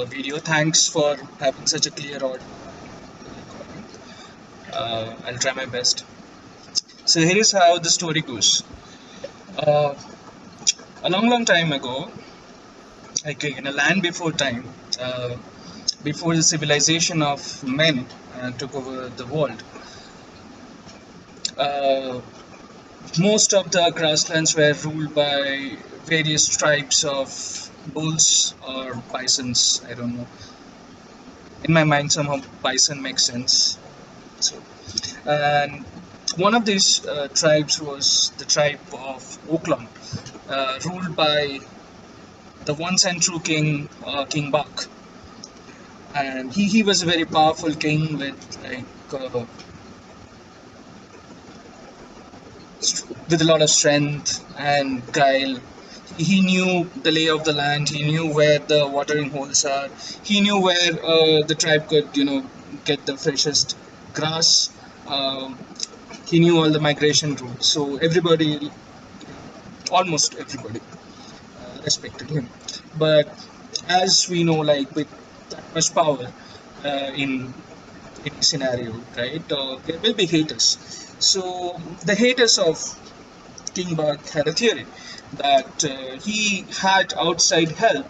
video. Thanks for having such a clear audio. I'll try my best. So here is how the story goes. Uh, a long time ago, like in a land before time, before the civilization of men took over the world, uh, most of the grasslands were ruled by various tribes of bulls or bisons. I don't know. In my mind, somehow bison makes sense. So, and one of these tribes was the tribe of Oakland, ruled by the once and true king, King Bak. And he was a very powerful king with a lot of strength and guile. He knew the lay of the land. He knew where the watering holes are. He knew where the tribe could, get the freshest grass. Um, he knew all the migration routes. So everybody, almost everybody, respected him. But as we know, like with that much power in any scenario, right? There will be haters. So the haters of King Bach had a theory that he had outside help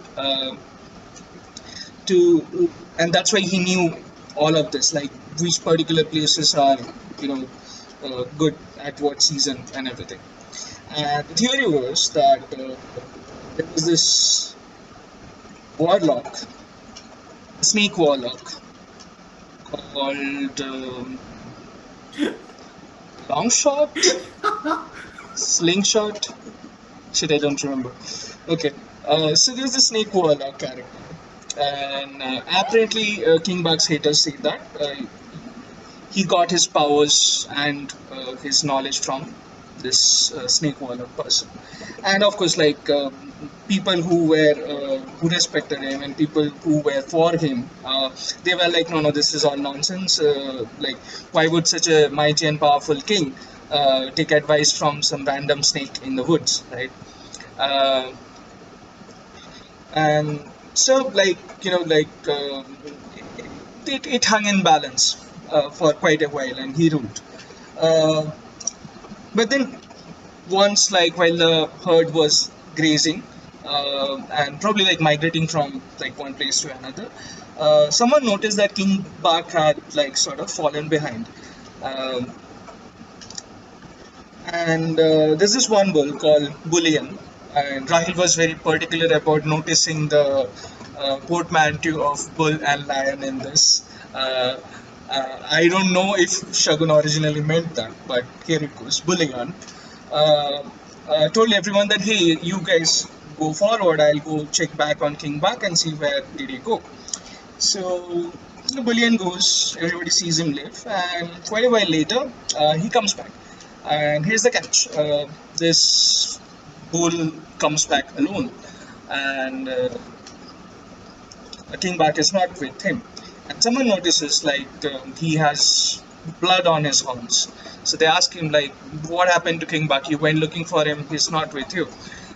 and that's why he knew all of this, like which particular places are, good at what season and everything. And the theory was that there was this warlock, snake warlock called Longshot, Slingshot. Shit, I don't remember. Okay, so there's the snake warlock character, and apparently King Bug's haters say that he got his powers and his knowledge from this snake warlock person, and of course, people who respected him and people who were for him, they were like, no, this is all nonsense. Like, why would such a mighty and powerful king take advice from some random snake in the woods, right? Uh, and so, it hung in balance for quite a while, and he ruled. Uh, but then once, like while the herd was grazing and probably like migrating from like one place to another, someone noticed that King Bak had like sort of fallen behind. Um, and there's this one bull called Bullion, and Rahil was very particular about noticing the portmanteau of bull and lion in this. I don't know if Shagun originally meant that, but here it goes. Bullion told everyone that, hey, you guys go forward. I'll go check back on King Bak and see where did he go. So the Bullion goes, everybody sees him live, and quite a while later, he comes back. And here's the catch: this bull comes back alone, and King Bak is not with him. And someone notices he has blood on his horns. So they ask him like, "What happened to King Bak? You went looking for him. He's not with you."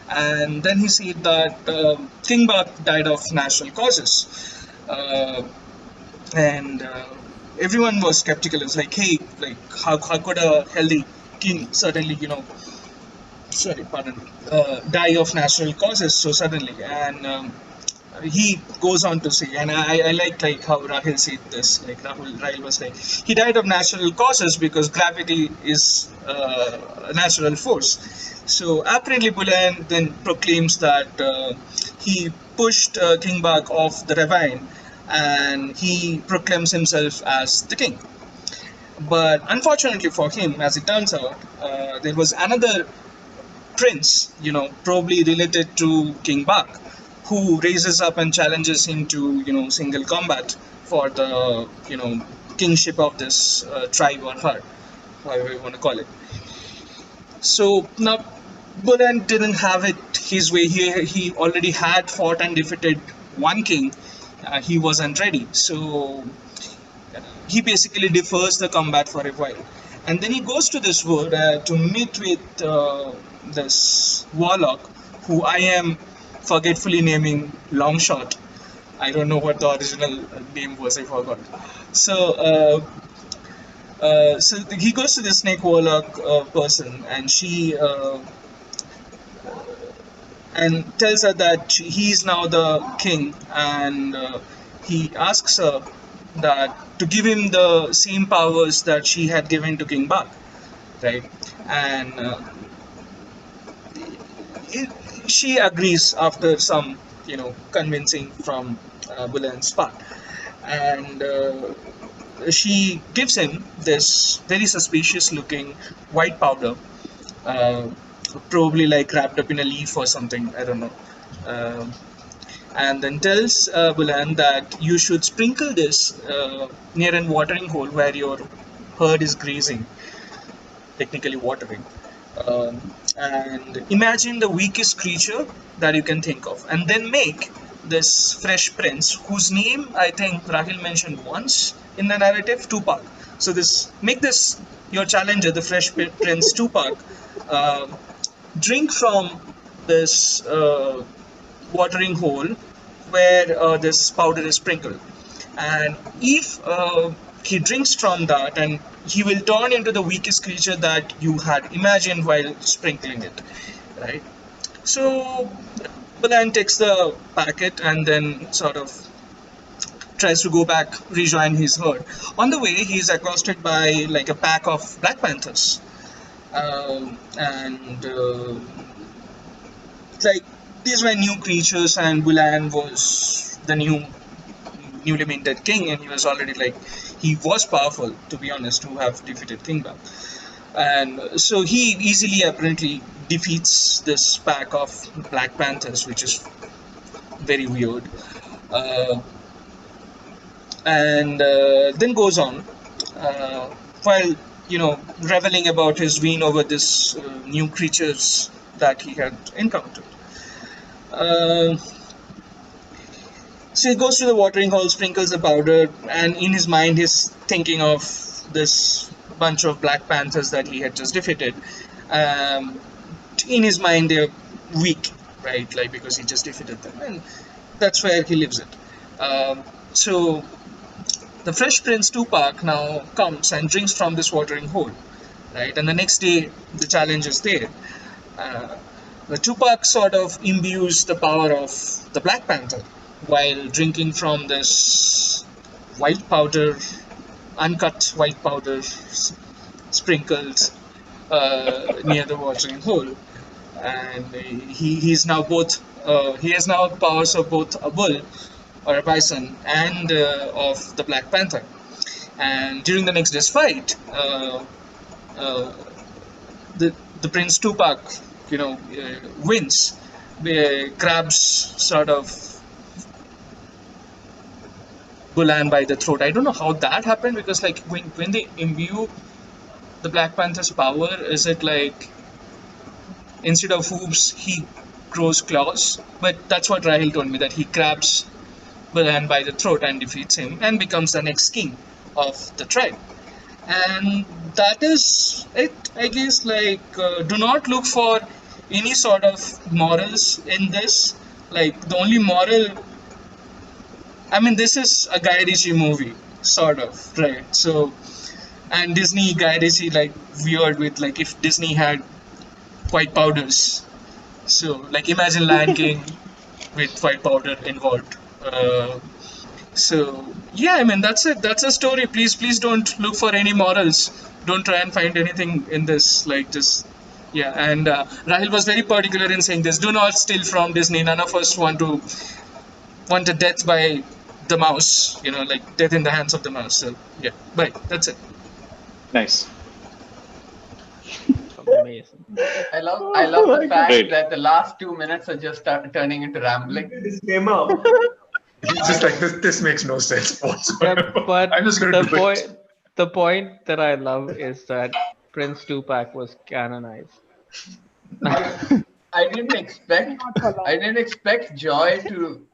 And then he said that King Bak died of natural causes. Uh, and everyone was skeptical. It's like, hey, like how could a healthy king suddenly, sorry, pardon, die of natural causes so suddenly? And he goes on to say, and I like how Rahil said this. Like Rahil was like, he died of natural causes because gravity is a natural force. So apparently, Bulan then proclaims that he pushed King Bag off the ravine, and he proclaims himself as the king. But unfortunately for him, as it turns out, there was another prince, probably related to King Bak, who raises up and challenges him to, single combat for the, kingship of this tribe or herd, however you want to call it. So now, Buran didn't have it his way. He already had fought and defeated one king. He wasn't ready. So he basically defers the combat for a while, and then he goes to this wood to meet with this warlock, who I am forgetfully naming Longshot. I don't know what the original name was. I forgot. So he goes to the snake warlock person, and she and tells her that he is now the king, and he asks her that to give him the same powers that she had given to King Bach, right? And it, she agrees after some, convincing from Bulan's part, and she gives him this very suspicious-looking white powder, uh, probably like wrapped up in a leaf or something. I don't know. And then tells Bulan that you should sprinkle this near a watering hole where your herd is grazing, technically watering. And imagine the weakest creature that you can think of, and then make this fresh prince, whose name I think Rahil mentioned once in the narrative, Tupac. So make this your challenger, the fresh prince Tupac, uh, drink from this watering hole where this powder is sprinkled, and if he drinks from that, and he will turn into the weakest creature that you had imagined while sprinkling it, right? So Balan takes the packet and then sort of tries to go back, rejoin his herd. On the way, he is accosted by like a pack of black panthers, and like these were new creatures, and Bulan was the newly minted king, and he was already like, he was powerful, to be honest, to have defeated King Bab. And so he easily apparently defeats this pack of Black Panthers, which is very weird. Uh, and then goes on, while reveling about his win over this new creatures that he had encountered. Uh, So he goes to the watering hole, sprinkles the powder, and in his mind he's thinking of this bunch of Black Panthers that he had just defeated. Um, in his mind they're weak, right? Like, because he just defeated them, and that's where he lives it. So the Fresh Prince Tupac now comes and drinks from this watering hole, right? And the next day the challenge is there. Uh, the Tupac sort of imbues the power of the Black Panther while drinking from this white powder, uncut white powder sprinkled near the watering hole. And he's now both, he has now powers of both a bull or a bison and of the Black Panther. And during the next day's fight, uh, the Prince Tupac, wins, grabs sort of Bulan by the throat. I don't know how that happened, because like when they imbue the Black Panther's power, is it like instead of hooves he grows claws? But that's what Rahil told me, that he grabs Bulan by the throat and defeats him and becomes the next king of the tribe. And that is it, I guess. Like, do not look for any sort of morals in this. Like, the only moral, I mean, this is a Guy Ritchie movie, sort of, right? So, and Disney, Guy Ritchie, like, weird with, like, if Disney had white powders. So, like, imagine Lion King with white powder involved. So yeah, I mean, that's it. That's a story. Please don't look for any morals. Don't try and find anything in this. Like, just yeah. And Rahil was very particular in saying this. Do not steal from Disney. None of us want a death by the mouse. Like death in the hands of the mouse. So yeah, bye. That's it. Nice. Amazing. I love the fact that the last 2 minutes are just turning into rambling. Disclaimer. He's just like, this makes no sense whatsoever. Yeah, but I'm just going to do it. the point that I love is that Prince Tupac was canonized. I didn't expect Joy to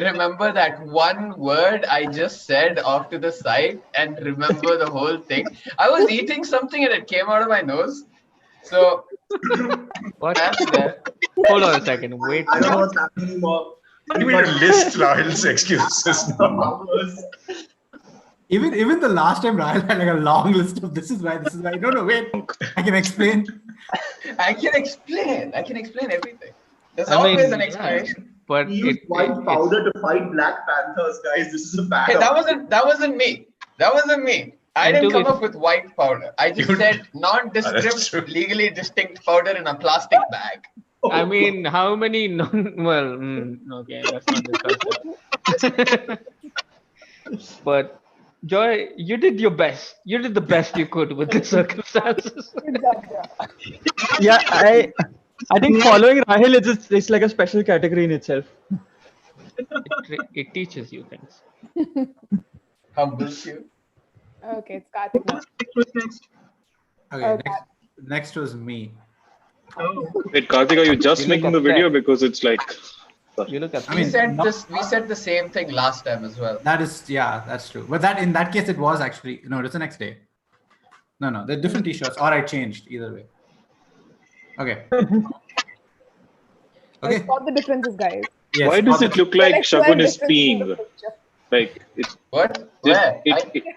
remember that one word I just said off to the side and remember the whole thing. I was eating something and it came out of my nose. So What? that's there. Hold on a second. Wait. I don't know What? what's happening anymore. Can't even list Rahul's excuses now. Even the last time Rahul had like a long list of this is why. No, wait. I can explain. I can explain everything. There's I mean, always an yeah, explanation. but He used white powder to fight Black Panthers, guys. This is a bad. Hey, that wasn't me. I And didn't to come be- up with white powder. I just said nondescript, legally distinct powder in a plastic bag. I mean, how many okay, let's not discuss that. But Joy, you did your best. You did the best you could with the circumstances. Yeah, I think following Rahil it's like a special category in itself. It teaches you things. Humbles you. Okay, it's Karthik now. Okay, next was me. Wait, Karthik, are you just You look making the video upset. because it's like? You look at. I We mean, said the same thing last time as well. That's true. But in that case, it was actually no. It's the next day. No, they're different T-shirts, or I changed either way. Okay. Let's spot the differences, guys. Yes, Why does it look like Let's learn Shagun is differences in the peeing? picture. Like it's What? Where?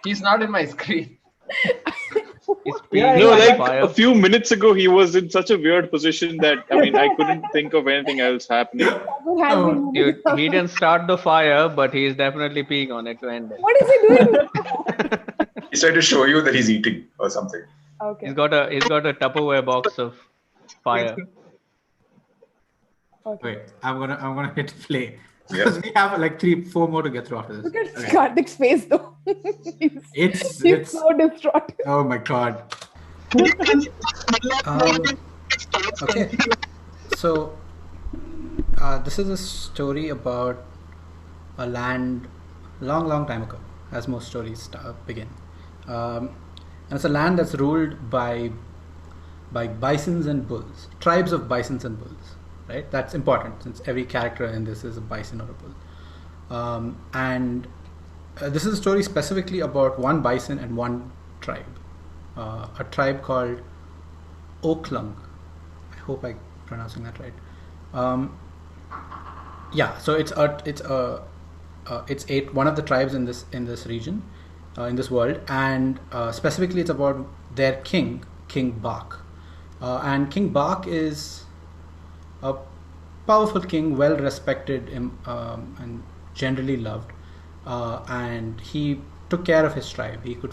He's not in my screen. no, like a few minutes ago, he was in such a weird position that I couldn't think of anything else happening. Dude, he didn't start the fire, but he's definitely peeing on it to end it. What is he doing? He's trying to show you that he's eating or something. Okay. He's got a Tupperware box of fire. Wait, I'm gonna hit play because we have like 3-4 more to get through after this. Look at Karthik's face though. It's so distraught. Oh my god. Okay, so this is a story about a land long time ago, as most stories begin. And it's a land that's ruled by bisons and bulls, tribes of bisons and bulls. Right, that's important since every character in this is a bison or a bull. And this is a story specifically about one bison and one tribe, a tribe called Oaklung. I hope I'm pronouncing that right. Yeah, so it's one of the tribes in this region, in this world, and specifically it's about their king, King Bak, and King Bak is a powerful king, well respected and generally loved, and he took care of his tribe. He could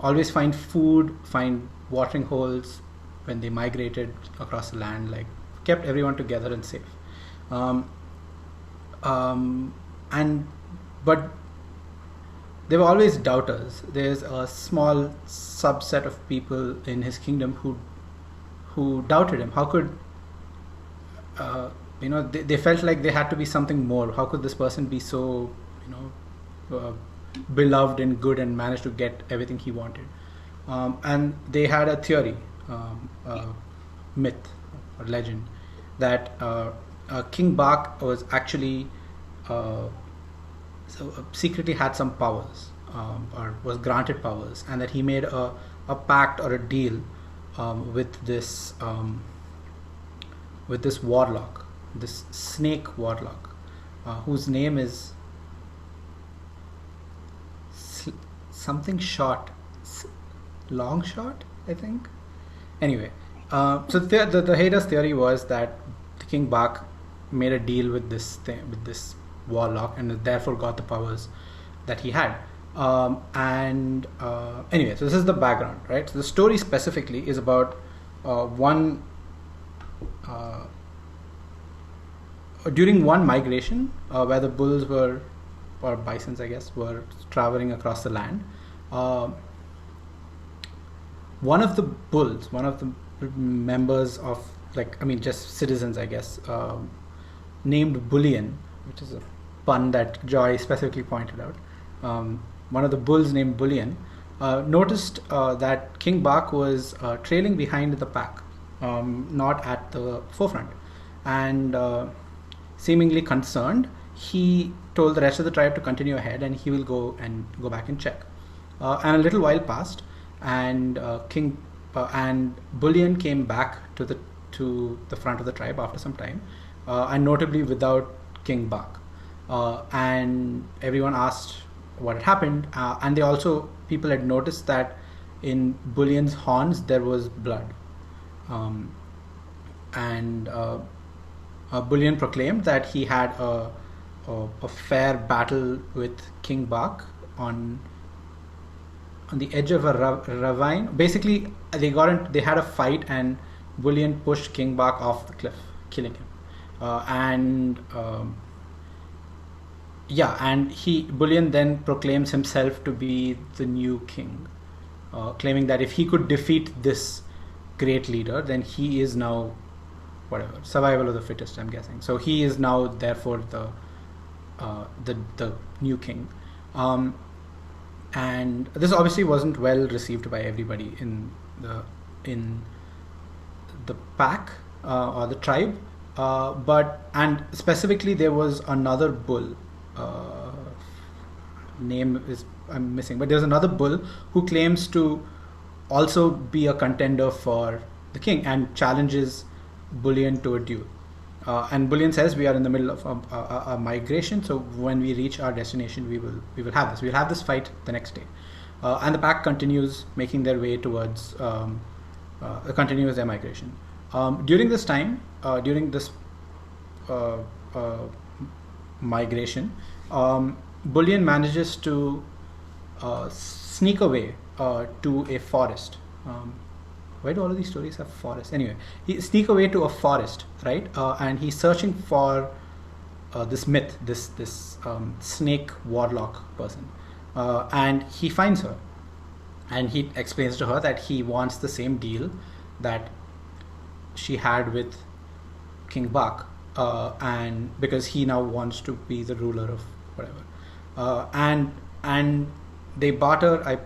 always find food, find watering holes when they migrated across the land, like kept everyone together and safe. But there were always doubters. There's a small subset of people in his kingdom who doubted him. How could they felt like there had to be something more. How could this person be so beloved and good and manage to get everything he wanted? And they had a theory, myth or legend, that King Bak was actually secretly had some powers, or was granted powers, and that he made a pact or a deal with this warlock, this snake warlock, whose name is something short, long shot, I think. Anyway, so the haters' theory was that the King Bak made a deal with this warlock, and therefore got the powers that he had. Anyway, so this is the background, right? So the story specifically is about during one migration where the bulls were, or bisons I guess, were traveling across the land. One of the bulls, one of the members of, just citizens I guess, named Bullion, which is a pun that Joy specifically pointed out. One of the bulls named Bullion noticed that King Bak was trailing behind the pack, not at the forefront, and seemingly concerned, he told the rest of the tribe to continue ahead, and he will go back and check. And a little while passed, and and Bullion came back to the front of the tribe after some time, and notably without King Bak. And everyone asked what had happened, and people had noticed that in Bullion's horns there was blood, and Bullion proclaimed that he had a fair battle with King Bak on the edge of a ravine. Basically, they had a fight, and Bullion pushed King Bak off the cliff, killing him. And Bullion then proclaims himself to be the new king, claiming that if he could defeat this great leader, then he is now survival of the fittest, I'm guessing. So he is now therefore the new king. And this obviously wasn't well received by everybody in the pack or the tribe, and specifically there was another bull. Name is I'm missing, but there's another bull who claims to also be a contender for the king and challenges Bullion to a duel. And Bullion says we are in the middle of a migration, so when we reach our destination, we will have this. We'll have this fight the next day, and the pack continues making their way towards continues their migration. During this time, during this migration, Bullion manages to sneak away to a forest. Why do all of these stories have forests? Anyway, he sneak away to a forest, right? And he's searching for this myth, this snake warlock person, and he finds her, and he explains to her that he wants the same deal that she had with King Bak, and because he now wants to be the ruler of whatever, and they barter. I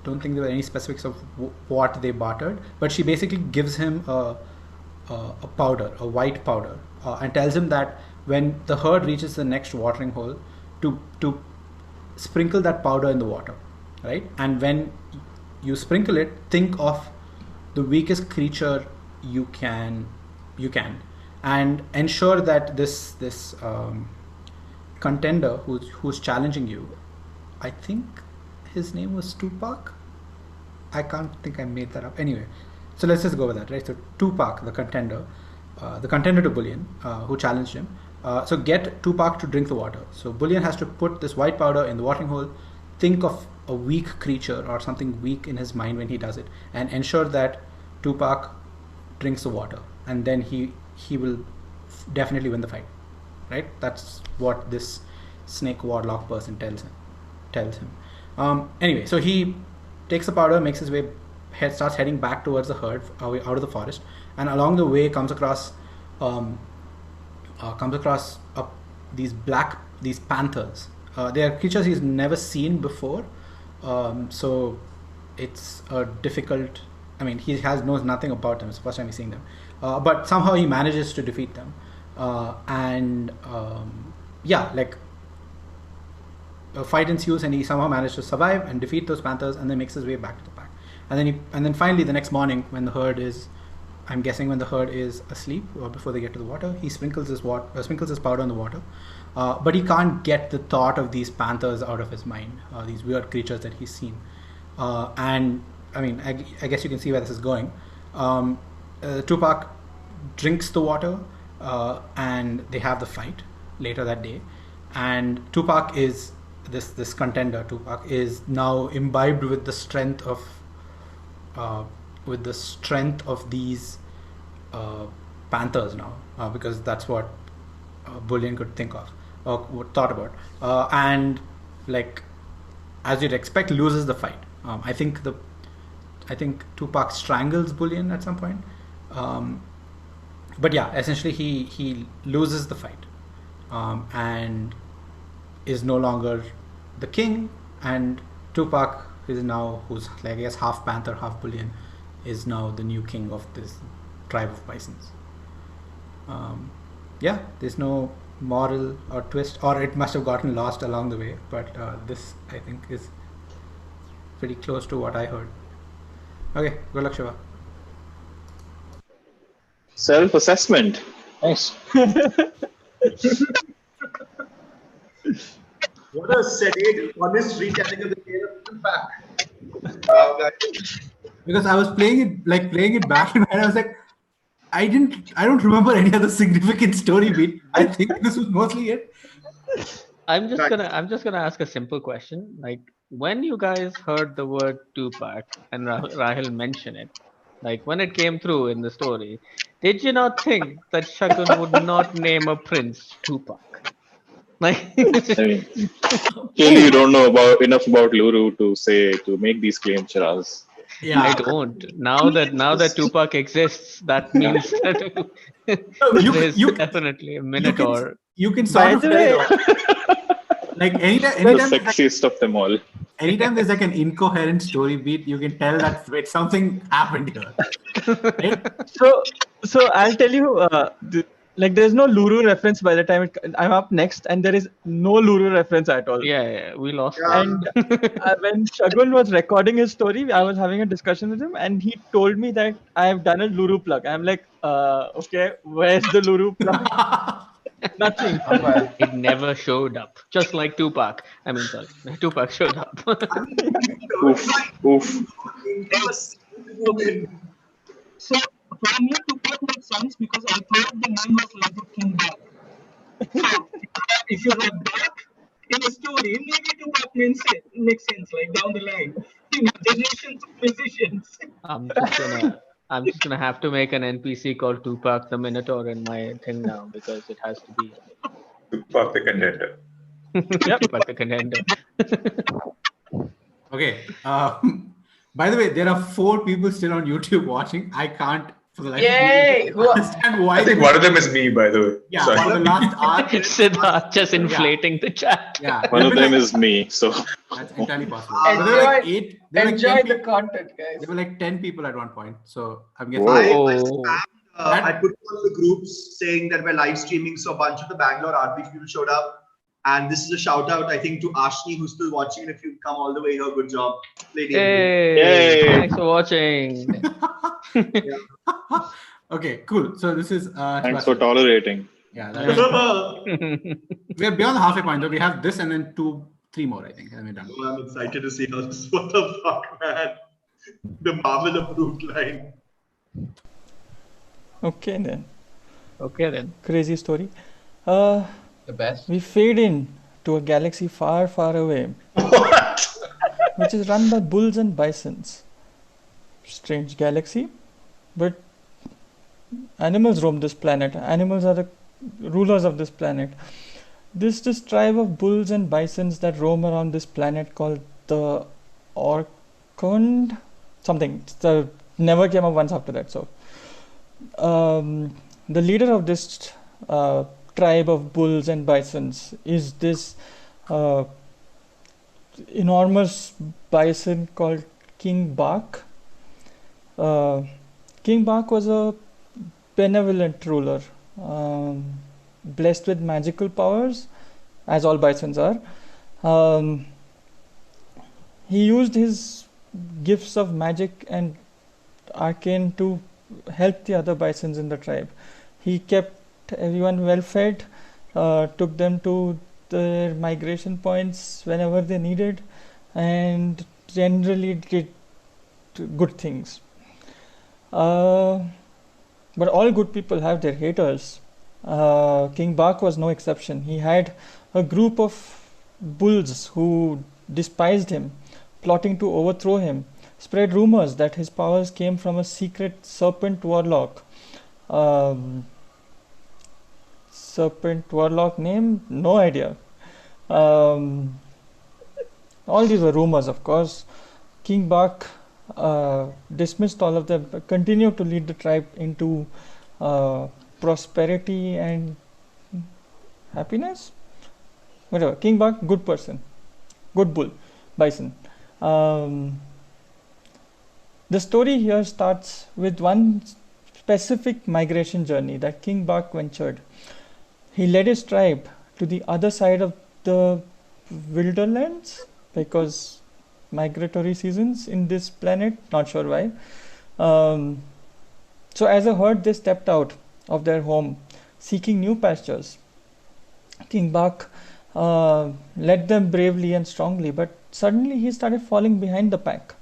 don't think there were any specifics of what they bartered, but she basically gives him a powder, a white powder, and tells him that when the herd reaches the next watering hole, to sprinkle that powder in the water, right? And when you sprinkle it, think of the weakest creature you can, and ensure that this contender who's challenging you, I think his name was Tupac. I can't think I made that up. Anyway, so let's just go with that, right? So Tupac, the contender to Bullion, who challenged him. So get Tupac to drink the water. So Bullion has to put this white powder in the watering hole, think of a weak creature or something weak in his mind when he does it, and ensure that Tupac drinks the water, and then he will definitely win the fight, right? That's what this snake warlock person tells him. Anyway, so he takes the powder, makes his way, starts heading back towards the herd, out of the forest, and along the way comes across these panthers. They are creatures he's never seen before, so it's a difficult. I mean, he knows nothing about them. It's the first time he's seeing them, but somehow he manages to defeat them, a fight ensues, and he somehow managed to survive and defeat those panthers, and then makes his way back to the pack. And then finally the next morning, when the herd is, I'm guessing when the herd is asleep or before they get to the water, he sprinkles his powder in the water, but he can't get the thought of these panthers out of his mind, these weird creatures that he's seen. And I mean, I guess you can see where this is going. Tupac drinks the water, and they have the fight later that day. And Tupac is this contender. Tupac is now imbibed with the strength of these panthers now, because that's what Bullion could think of or thought about, and like as you'd expect, loses the fight. I think Tupac strangles Bullion at some point, but yeah, essentially he loses the fight, and is no longer the king, and Tupac is now, who's like, I guess half panther, half Bullion, is now the new king of this tribe of bisons. There's no moral or twist, or it must have gotten lost along the way. But this, I think, is pretty close to what I heard. Okay, good luck, Shiva. Self-assessment. Nice. What a sedate, honest retelling of the tale of Tupac. Because I was playing it back in my head, I was like, I don't remember any other significant story beat. I think this was mostly it. I'm just gonna ask a simple question. Like, when you guys heard the word Tupac and Rahil mention it, like when it came through in the story, did you not think that Shagun would not name a prince Tupac? Like, I mean, clearly you don't know enough about Loorou to make these claims, Shiraz. Yeah, I don't. Now that Tupac exists, that means that there's definitely a Minotaur. You can sort of tell, like anytime The sexiest of them all. Anytime there's like an incoherent story beat, you can tell that wait, something happened here. Right? So I'll tell you, there's no Loorou reference by the time I'm up next, and there is no Loorou reference at all. Yeah, we lost. And when Shagun was recording his story, I was having a discussion with him, and he told me that I have done a Loorou plug. I'm like, okay, where's the Loorou plug? Nothing. It never showed up. Just like Tupac. I mean, sorry, Tupac showed up. Oof. So for me, Tupac made sense because I thought the name was like a King Bach. So if you have Bach in a story, maybe Tupac makes sense like down the line. Generations of musicians. I'm just gonna have to make an NPC called Tupac the Minotaur in my thing now because it has to be Tupac the Contender. Tupac the Contender. Okay. By the way, there are 4 people still on YouTube watching. I can't for the life of me understand why. I think one of them is me, by the way. Yeah, Sorry. for the last hour. Siddharth just inflating the chat. Yeah. One of them is me, so That's entirely possible. Enjoy the content, guys. There were like 10 people at one point, so I'm guessing. I put on the groups saying that we're live streaming, so a bunch of the Bangalore RPG people showed up. And this is a shout out, I think, to Ashni, who's still watching. And if you've come all the way here, good job. Hey, thanks for watching. Okay, cool. So this is thanks for tolerating. Yeah, we're beyond the halfway point, though. We have this and then 3 more, I think, and we're done. Oh, I'm excited to see how this. What the fuck, man? The Marvel approved line. Okay then. Crazy story. The best. We fade in to a galaxy far, far away. What? Which is run by bulls and bisons. Strange galaxy, but animals roam this planet. Animals are the rulers of this planet. This tribe of bulls and bisons that roam around this planet called the Orkund something. Never came up once after that. So the leader of this tribe of bulls and bisons is this enormous bison called King Bach. King Bach was a benevolent ruler, blessed with magical powers, as all bisons are. He used his gifts of magic and arcane to help the other bisons in the tribe. He kept everyone well fed, took them to their migration points whenever they needed, and generally did good things. But all good people have their haters. King Bach was no exception. He had a group of bulls who despised him, plotting to overthrow him, spread rumors that his powers came from a secret serpent warlock. Serpent warlock name? No idea. All these were rumors, of course. King Bach dismissed all of them, continued to lead the tribe into prosperity and happiness. Whatever. King Bach, good person, good bull, bison. The story here starts with one specific migration journey that King Bach ventured. He led his tribe to the other side of the wilderlands because migratory seasons in this planet, not sure why. So as a herd, they stepped out of their home, seeking new pastures. King Bak led them bravely and strongly, but suddenly he started falling behind the pack.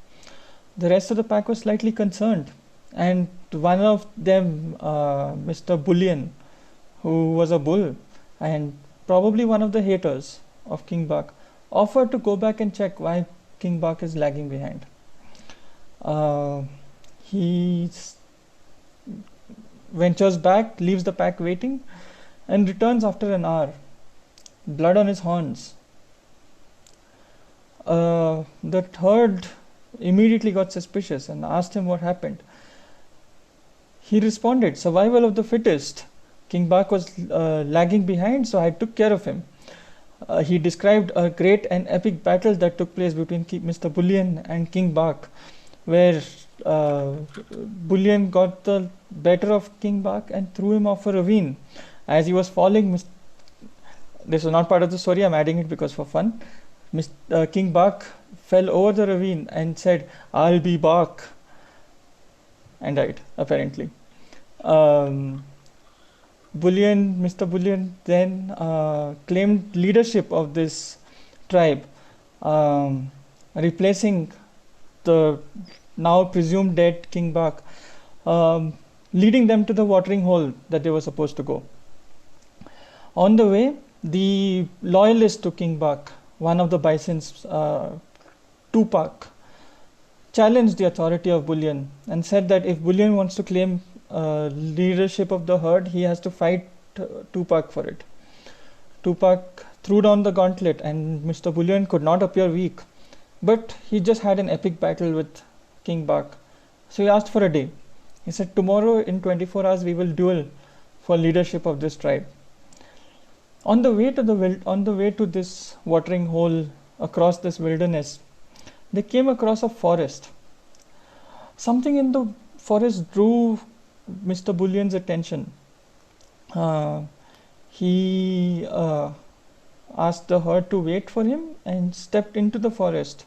The rest of the pack was slightly concerned, and one of them, Mr. Bullion, who was a bull and probably one of the haters of King Bak, offered to go back and check why King Bak is lagging behind. He ventures back, leaves the pack waiting, and returns after an hour, blood on his horns. The herd immediately got suspicious and asked him what happened. He responded, "Survival of the fittest. King Bak was lagging behind, so I took care of him." He described a great and epic battle that took place between Mr. Bullion and King Bak, where Bullion got the better of King Bak and threw him off a ravine. As he was falling, this was not part of the story, I'm adding it because for fun. King Bak fell over the ravine and said, "I'll be Bak," and died, apparently. Mr. Bullion then claimed leadership of this tribe, replacing the now presumed dead King Bak, leading them to the watering hole that they were supposed to go. On the way, the loyalist to King Bak, one of the bisons, Tupac, challenged the authority of Bullion and said that if Bullion wants to claim leadership of the herd, he has to fight Tupac for it. Tupac threw down the gauntlet and Mr. Bullion could not appear weak, but he just had an epic battle with King Bak. So he asked for a day. He said, "Tomorrow in 24 hours we will duel for leadership of this tribe." On the way to this watering hole across this wilderness, they came across a forest. Something in the forest drew Mr. Bullion's attention. He asked the herd to wait for him and stepped into the forest,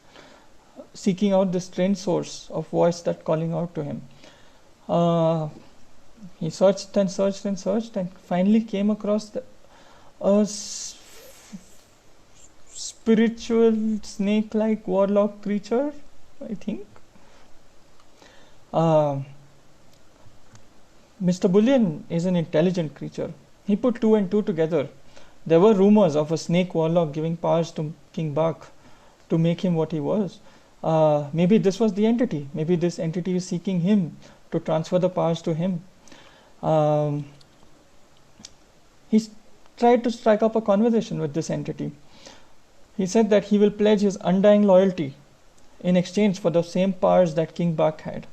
seeking out the strange source of voice that calling out to him. He searched and searched and searched and finally came across a spiritual snake-like warlock creature, I think. Mr. Bullion is an intelligent creature. He put two and two together. There were rumors of a snake warlock giving powers to King Bak to make him what he was. Maybe this was the entity. Maybe this entity is seeking him to transfer the powers to him. He tried to strike up a conversation with this entity. He said that he will pledge his undying loyalty in exchange for the same powers that King Bak had.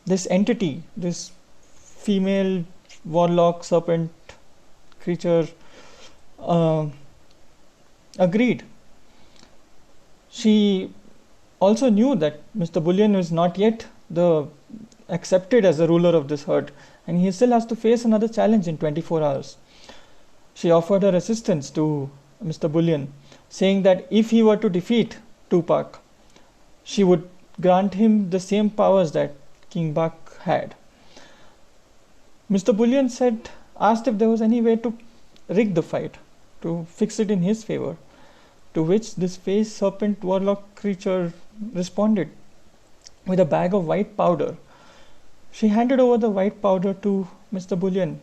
This entity, this female warlock serpent creature, agreed. She also knew that Mr. Bullion is not yet accepted as the ruler of this herd, and he still has to face another challenge in 24 hours. She offered her assistance to Mr. Bullion, saying that if he were to defeat Tupac, she would grant him the same powers that King Bak had. Mr. Bullion asked if there was any way to rig the fight, to fix it in his favor, to which this face serpent warlock creature responded with a bag of white powder. She handed over the white powder to Mr. Bullion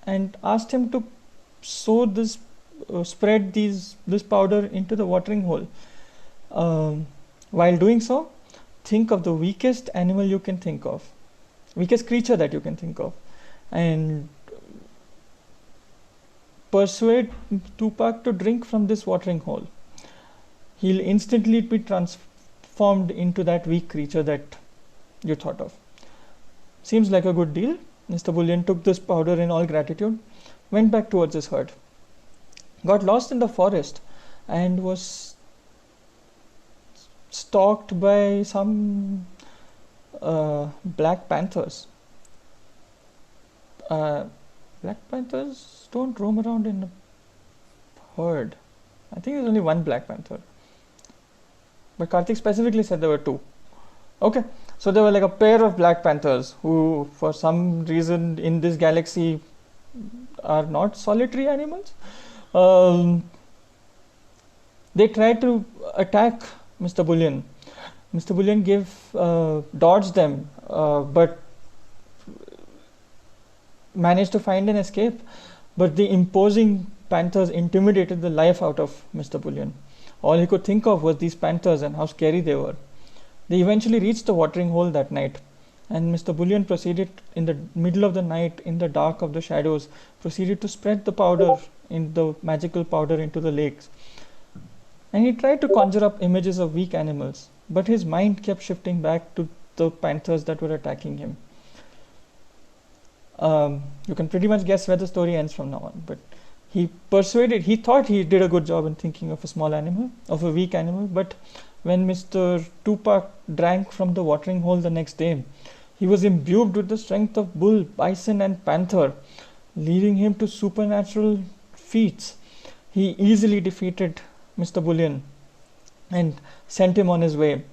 and asked him to spread this powder into the watering hole. While doing so, think of the weakest animal you can think of, weakest creature that you can think of, and persuade Tupac to drink from this watering hole. He'll instantly be transformed into that weak creature that you thought of. Seems like a good deal. Mr. Bullion took this powder in all gratitude, went back towards his herd, got lost in the forest, and was stalked by some black panthers. Black panthers don't roam around in a herd. I think there's only one Black Panther. But Karthik specifically said there were two. Okay, so there were like a pair of Black Panthers who, for some reason in this galaxy, are not solitary animals. They tried to attack Mr. Bullion. Mr. Bullion dodged them, but managed to find an escape. But the imposing panthers intimidated the life out of Mr. Bullion. All he could think of was these panthers and how scary they were. They eventually reached the watering hole that night, and Mr. Bullion proceeded in the middle of the night, in the dark of the shadows, proceeded to spread the powder, in the magical powder, into the lakes. And he tried to conjure up images of weak animals, but his mind kept shifting back to the panthers that were attacking him. You can pretty much guess where the story ends from now on, but he thought he did a good job in thinking of a small animal, of a weak animal, but when Mr. Tupac drank from the watering hole the next day, he was imbued with the strength of bull, bison and panther, leading him to supernatural feats. He easily defeated Mr. Bullion and sent him on his way.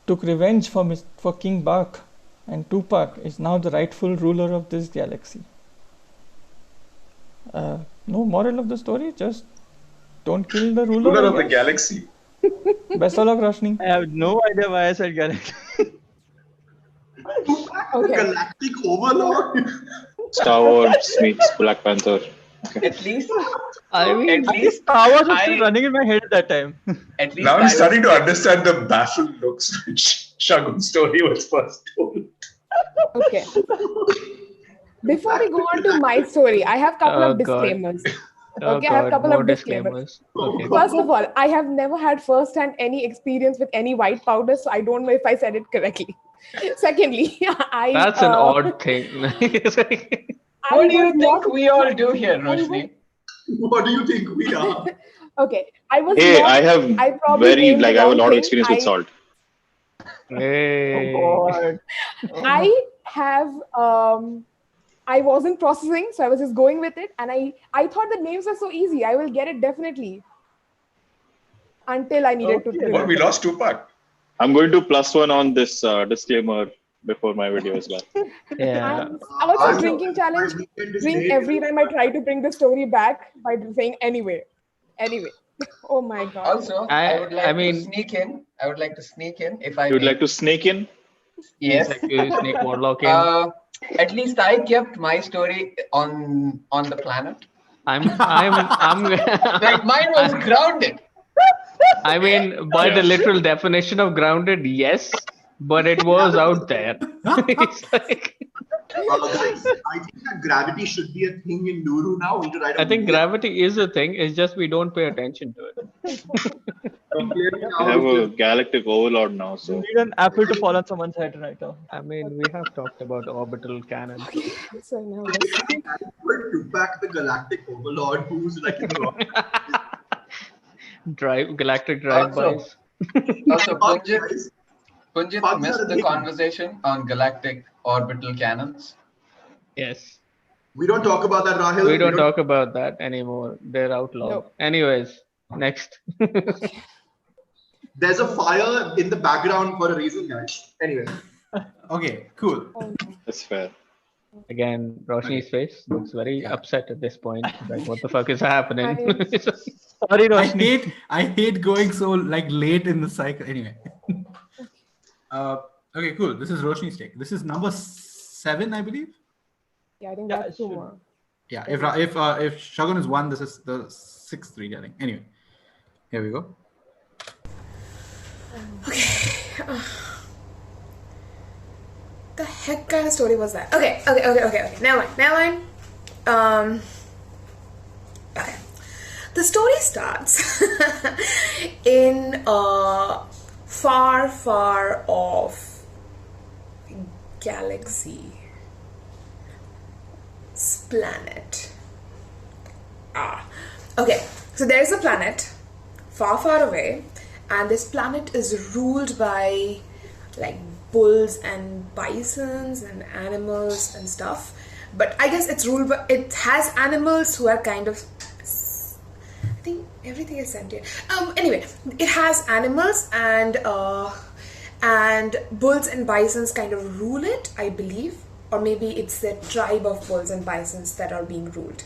Took revenge for King Bach, and Tupac is now the rightful ruler of this galaxy. No moral of the story, just don't kill the ruler of the galaxy. Best of luck, Roshni. I have no idea why I said galaxy. Okay. Galactic overlord. Star Wars meets Black Panther. Okay. At least Star Wars was still running in my head at that time. At least now I'm starting to understand the baffled looks which Shagun's story was first told. Okay. Before we go on to my story, I have a couple of disclaimers. Okay, I have a couple of disclaimers. Okay. First of all, I have never had first-hand any experience with any white powder, so I don't know if I said it correctly. Secondly, That's an odd thing. What do you think we all do here, Roshni? What do you think we are? Okay, I was. Hey, I have I have a lot of experience with salt. Hey. Oh God. I have. I wasn't processing, so I was just going with it, and I thought the names were so easy. I will get it definitely. Until I needed to. Well, we lost Tupac. I'm going to +1 on this disclaimer before my video is done. Yeah. Also, drinking challenge. Drink every time I try to bring the story back by saying anyway. Oh my God. Also, I would like to sneak in. I would like to sneak in if I. You would like to snake in? Yes. Like you sneak warlock in. At least I kept my story on the planet. I'm Like mine was grounded. I mean, by the literal definition of grounded, yes, but it was out there. It's like, Guys, I think that gravity should be a thing in Loorou now. We need to write I think gravity is a thing. It's just we don't pay attention to it. I have a galactic overlord now, You so need an apple to fall on someone's head right now. I mean, we have talked about orbital cannons. So now Tupac, the galactic overlord, who's like in the rock. Galactic drive-bys. Also, Punjit missed the conversation on galactic orbital cannons. Yes. We don't talk about that, Rahil. We don't talk about that anymore. They're outlawed. Nope. Anyways, next. There's a fire in the background for a reason, guys. Anyway. Okay, cool. that's fair. Again, Roshni's face looks very upset at this point. Like, what the fuck is happening? Sorry, Roshni. I hate going so like late in the cycle. Anyway. Okay, cool. This is Roshni's take. This is number 7, I believe. Yeah, I think that's 2 more. Yeah, if Shagun is 1, this is the 6th read, I think. Anyway, here we go. Okay. The heck kind of story was that? Okay. Never mind. Okay. The story starts in a far, far off galaxy. Planet. Okay. So there is a planet far, far away, and this planet is ruled by like bulls and bisons and animals and stuff, But I guess it's ruled by, it has animals who are kind of, I think everything is sentient. Anyway, it has animals and bulls and bisons kind of rule it, I believe. Or maybe it's the tribe of bulls and bisons that are being ruled.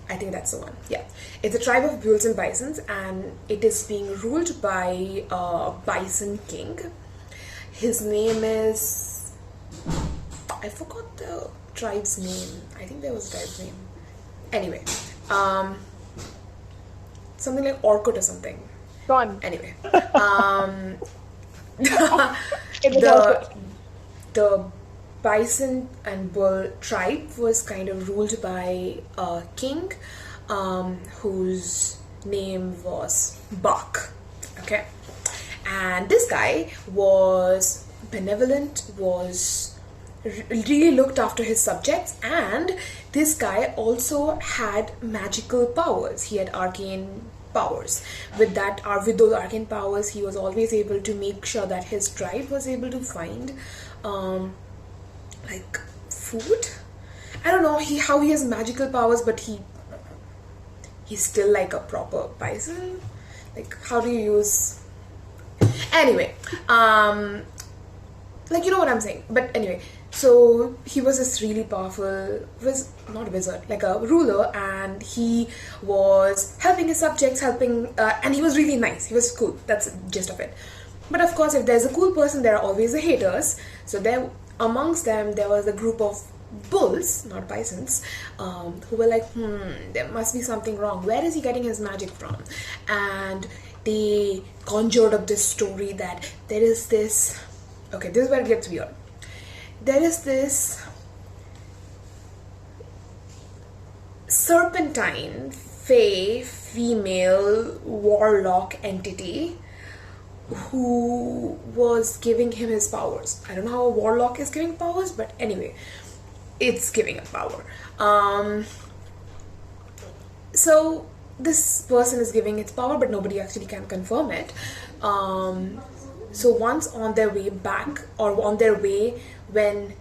I think that's the one. Yeah, it's a tribe of bulls and bisons, and it is being ruled by a bison king. His name is, I forgot the tribe's name. I think there was a tribe's name. Anyway, something like Orkut or something. Gone. Anyway, the bison and bull tribe was kind of ruled by a king whose name was Bak. Okay, and this guy was benevolent, was really looked after his subjects, and this guy also had magical powers. He had arcane powers. With those arcane powers, he was always able to make sure that his tribe was able to find like food. I don't know how he has magical powers, but he's still like a proper bison. Like, how do you use? Anyway, like, you know what I'm saying. But anyway, so he was this really powerful, not a wizard, like a ruler, and he was helping his subjects, and he was really nice. He was cool. That's the gist of it. But of course, if there's a cool person, there are always the haters. So there, amongst them, there was a group of bulls, not bisons, who were like, there must be something wrong. Where is he getting his magic from? And they conjured up this story that there is this, okay, this is where it gets weird. There is this serpentine, fey, female, warlock entity who was giving him his powers. I don't know how a warlock is giving powers, but anyway, it's giving a power. So this person is giving its power, but nobody actually can confirm it. So once on their way back, or on their way when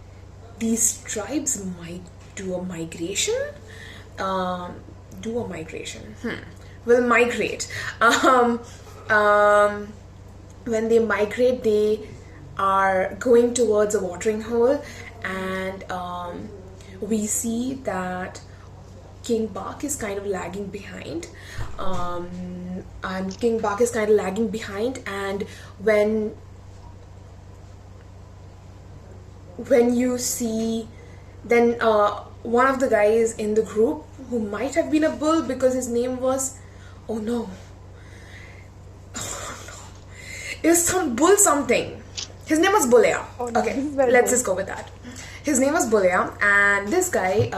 these tribes might do a migration, will migrate. When they migrate, they are going towards a watering hole, and we see that King Bak is kind of lagging behind, and when you see, then one of the guys in the group who might have been a bull, because his name was, it was some bull something. His name was Bulea. Okay, let's just go with that. His name was Bulea, and this guy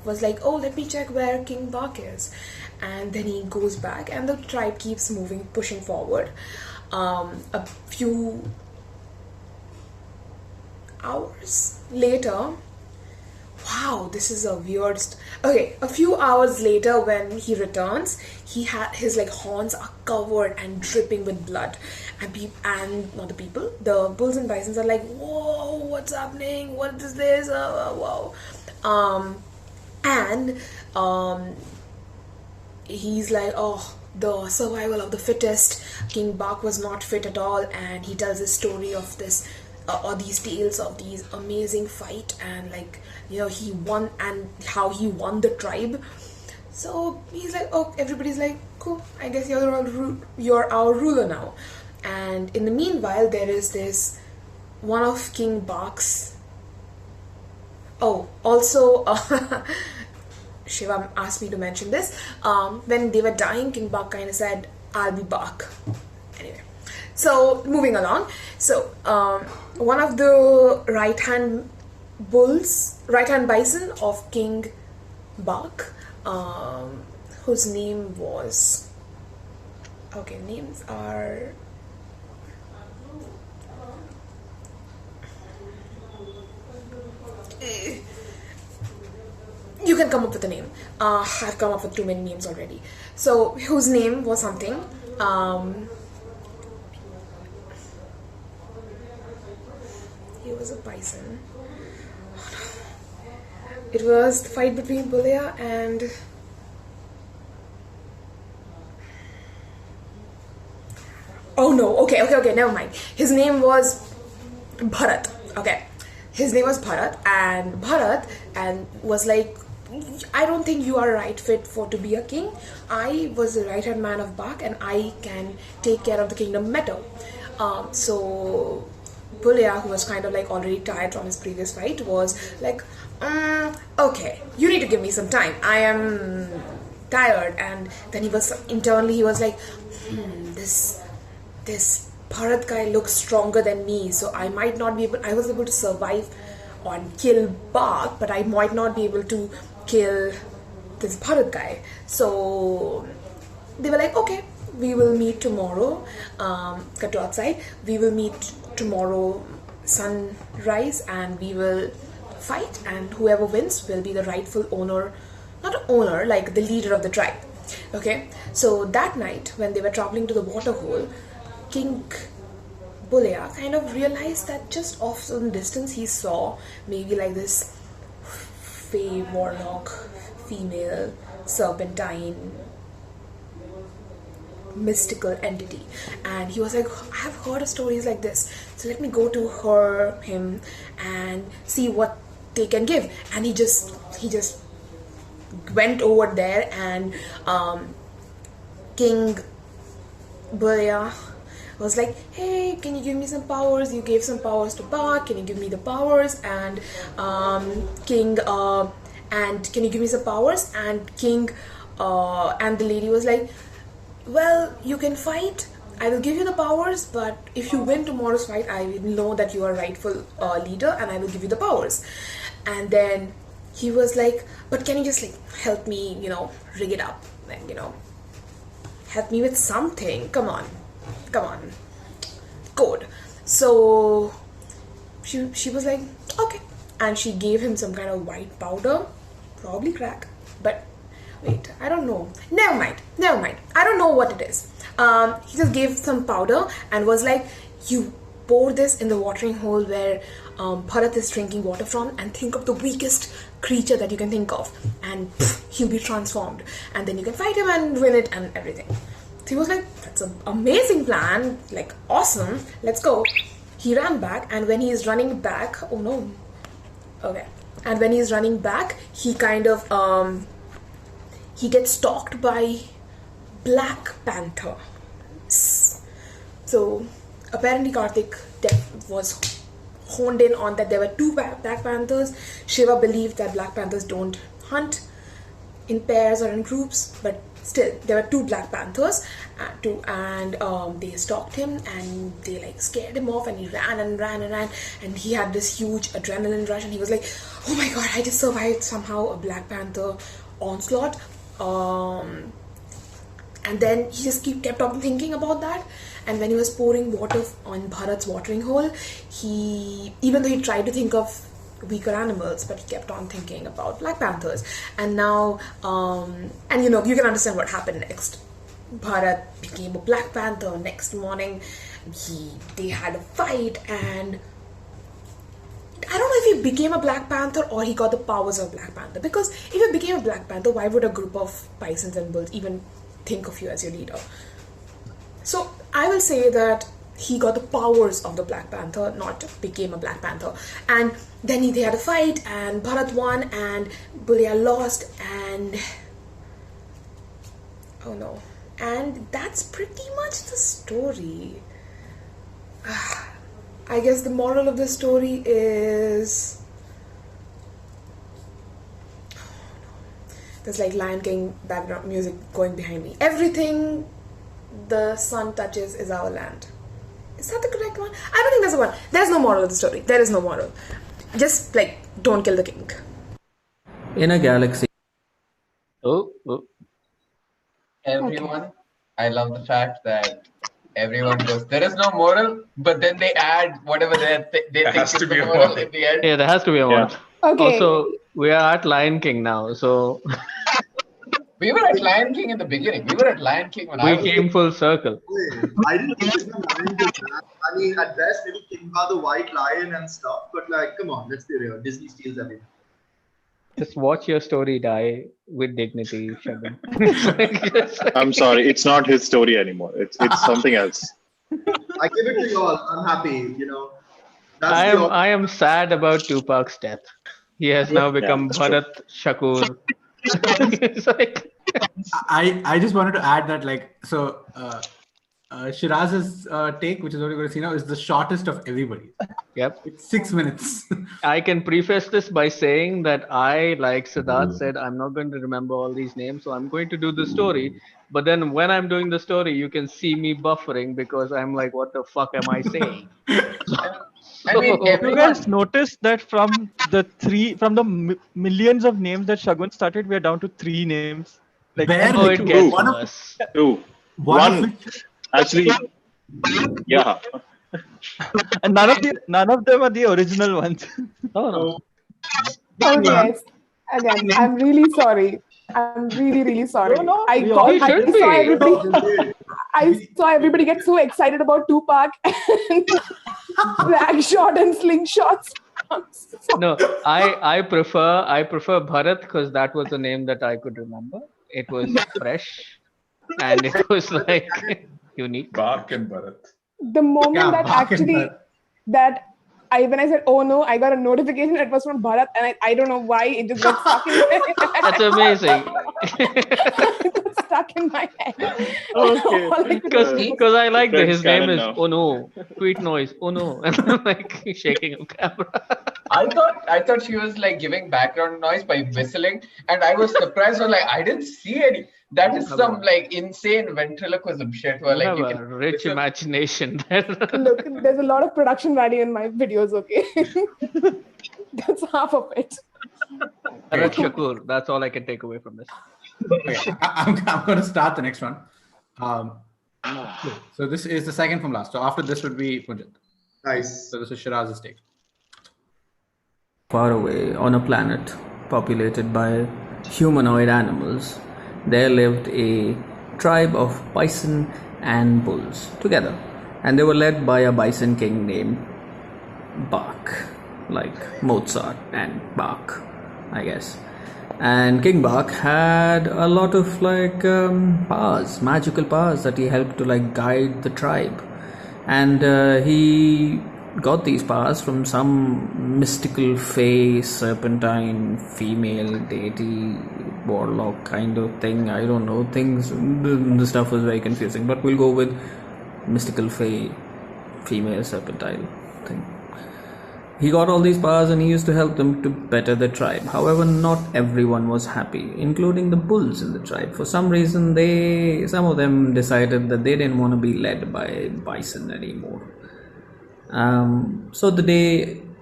was like, let me check where King Bak is. And then he goes back, and the tribe keeps pushing forward. A few hours later, wow, this is a weird. A few hours later, when he returns, his like horns are covered and dripping with blood, the bulls and bisons are like, whoa, what's happening? What is this? Wow. He's like, the survival of the fittest. King Bak was not fit at all, and he tells a story of this. Or these tales of these amazing fight, and like, he won, and how he won the tribe. So he's like, everybody's like, cool, I guess you're our ruler now. And in the meanwhile, there is this one of King Bak's. Also, Shiva asked me to mention this. When they were dying, King Bak kind of said, "I'll be back." Anyway. So moving along, one of the right-hand bison of King Bak, whose name was, names are, you can come up with a name. I've come up with too many names already. So whose name was something. He was a bison. It was the fight between Bulaya and... Oh no, okay, never mind. His name was Bharat. Okay. His name was Bharat, and was like, I don't think you are right fit to be a king. I was the right hand man of Bak, and I can take care of the kingdom better. So Bulaya, who was kind of like already tired from his previous fight, was like, okay, you need to give me some time. I am tired. And then he was like, this Bharat guy looks stronger than me, so I might not be able. I was able to survive on kill Bak, but I might not be able to kill this Bharat guy. So they were like, okay, we will meet tomorrow. Cut to outside. We will meet tomorrow sunrise, and we will fight. And whoever wins will be the rightful owner, not owner, like the leader of the tribe. Okay. So that night, when they were traveling to the waterhole, King Bulaya kind of realized that just off some distance he saw maybe like this fey warlock female serpentine mystical entity, and he was like, I have heard of stories like this, so let me go to him and see what they can give. And he just went over there, and King Bulaya was like, hey, can you give me some powers? You gave some powers to Bak, can you give me the powers? And can you give me some powers? And and the lady was like, well, you can fight, I will give you the powers, but if you win tomorrow's fight, I will know that you are rightful leader, and I will give you the powers. And then he was like, but can you just like help me, rig it up, and help me with something, come on, code. So she was like, okay, and she gave him some kind of white powder, probably crack, but wait, I don't know, never mind, I don't know what it is. He just gave some powder and was like, you pour this in the watering hole where Bharat is drinking water from, and think of the weakest creature that you can think of, and he'll be transformed, and then you can fight him and win it and everything. So he was like, that's an amazing plan, like awesome, let's go. He ran back, and when he is running back, oh no, okay, and when he's running back, he kind of he gets stalked by Black Panther. So apparently Karthik was honed in on that there were two Black Panthers. Shiva believed that Black Panthers don't hunt in pairs or in groups, but still there were two Black Panthers, and they stalked him, and they like scared him off, and he ran, and he had this huge adrenaline rush, and he was like, oh my god, I just survived somehow a Black Panther onslaught. And then he just kept on thinking about that, and when he was pouring water on Bharat's watering hole, even though he tried to think of weaker animals, but he kept on thinking about Black Panthers. And now and you can understand what happened next. Bharat became a Black Panther. Next morning they had a fight, and I don't know if he became a Black Panther or he got the powers of Black Panther, because if he became a Black Panther, why would a group of bisons and bulls even think of you as your leader? So I will say that he got the powers of the Black Panther, not became a Black Panther. And then they had a fight, and Bharat won, and Bulaya lost, and oh no. And that's pretty much the story. I guess the moral of the story is, there's like Lion King background music going behind me. Everything the sun touches is our land. Is that the correct one? I don't think there's a one. There's no moral of the story. There is no moral. Just like, don't kill the king. In a galaxy. Everyone, I love the fact that everyone goes, there is no moral, but then they add whatever they think is the moral in the end. Yeah, there has to be a moral. Okay. Also, we are at Lion King now, so we were at Lion King in the beginning. We were at Lion King when we came full circle. I didn't think the Lion King. I mean, at best, maybe Kimba the White Lion and stuff, but like, come on, let's be real. Disney steals everything. Just watch your story die with dignity, Shagun. I'm sorry, it's not his story anymore. It's something else. I give it to you all. I'm happy. That's I am sad about Tupac's death. He has now become that's true. Bharat Shakur. It's like, I just wanted to add that Shiraz's take, which is what we're going to see now, is the shortest of everybody. Yep. It's 6 minutes. I can preface this by saying that I, like Siddharth said, I'm not going to remember all these names, so I'm going to do the story. But then when I'm doing the story, you can see me buffering because I'm like, what the fuck am I saying? I mean, You guys noticed that from the millions of names that Shagun started, we are down to 3 names. Like, Oh, it gets worse. Two. One. Actually, yeah. And none of them are the original ones. Oh no. Okay, guys. Again, I'm really sorry. I'm really, really sorry. No, I we all saw should be. everybody. I saw everybody get so excited about Tupac and black shot and slingshots. No, I prefer Bharat because that was a name that I could remember. It was fresh and it was like unique. Bach and Bharat. The moment when I said, oh no, I got a notification, it was from Bharat, and I don't know why, it just got stuck in my head. That's amazing. It got stuck in my head. Okay. Because I like that his name is Oh no, tweet noise, oh no, and I'm like shaking a camera. I thought she was like giving background noise by whistling, and I was surprised. I was like, I didn't see any. That is some like insane ventriloquism shit. Where like you have can a rich imagination. Look, there's a lot of production value in my videos. Okay, that's half of it. Bharat Shakur. That's all I can take away from this. Okay, I'm going to start the next one. So this is the second from last. So after this would be Punjit. Nice. So this is Shiraz's take. Far away on a planet populated by humanoid animals, there lived a tribe of bison and bulls together, and they were led by a bison king named Bach, like Mozart and Bach, I guess. And King Bach had a lot of powers, magical powers that he helped to guide the tribe, and he got these powers from some mystical fey serpentine female deity warlock kind of thing. I don't know, the stuff was very confusing, but we'll go with mystical fey female serpentine thing. He got all these powers and he used to help them to better the tribe. However, not everyone was happy, including the bulls in the tribe. For some reason, some of them decided that they didn't want to be led by bison anymore. So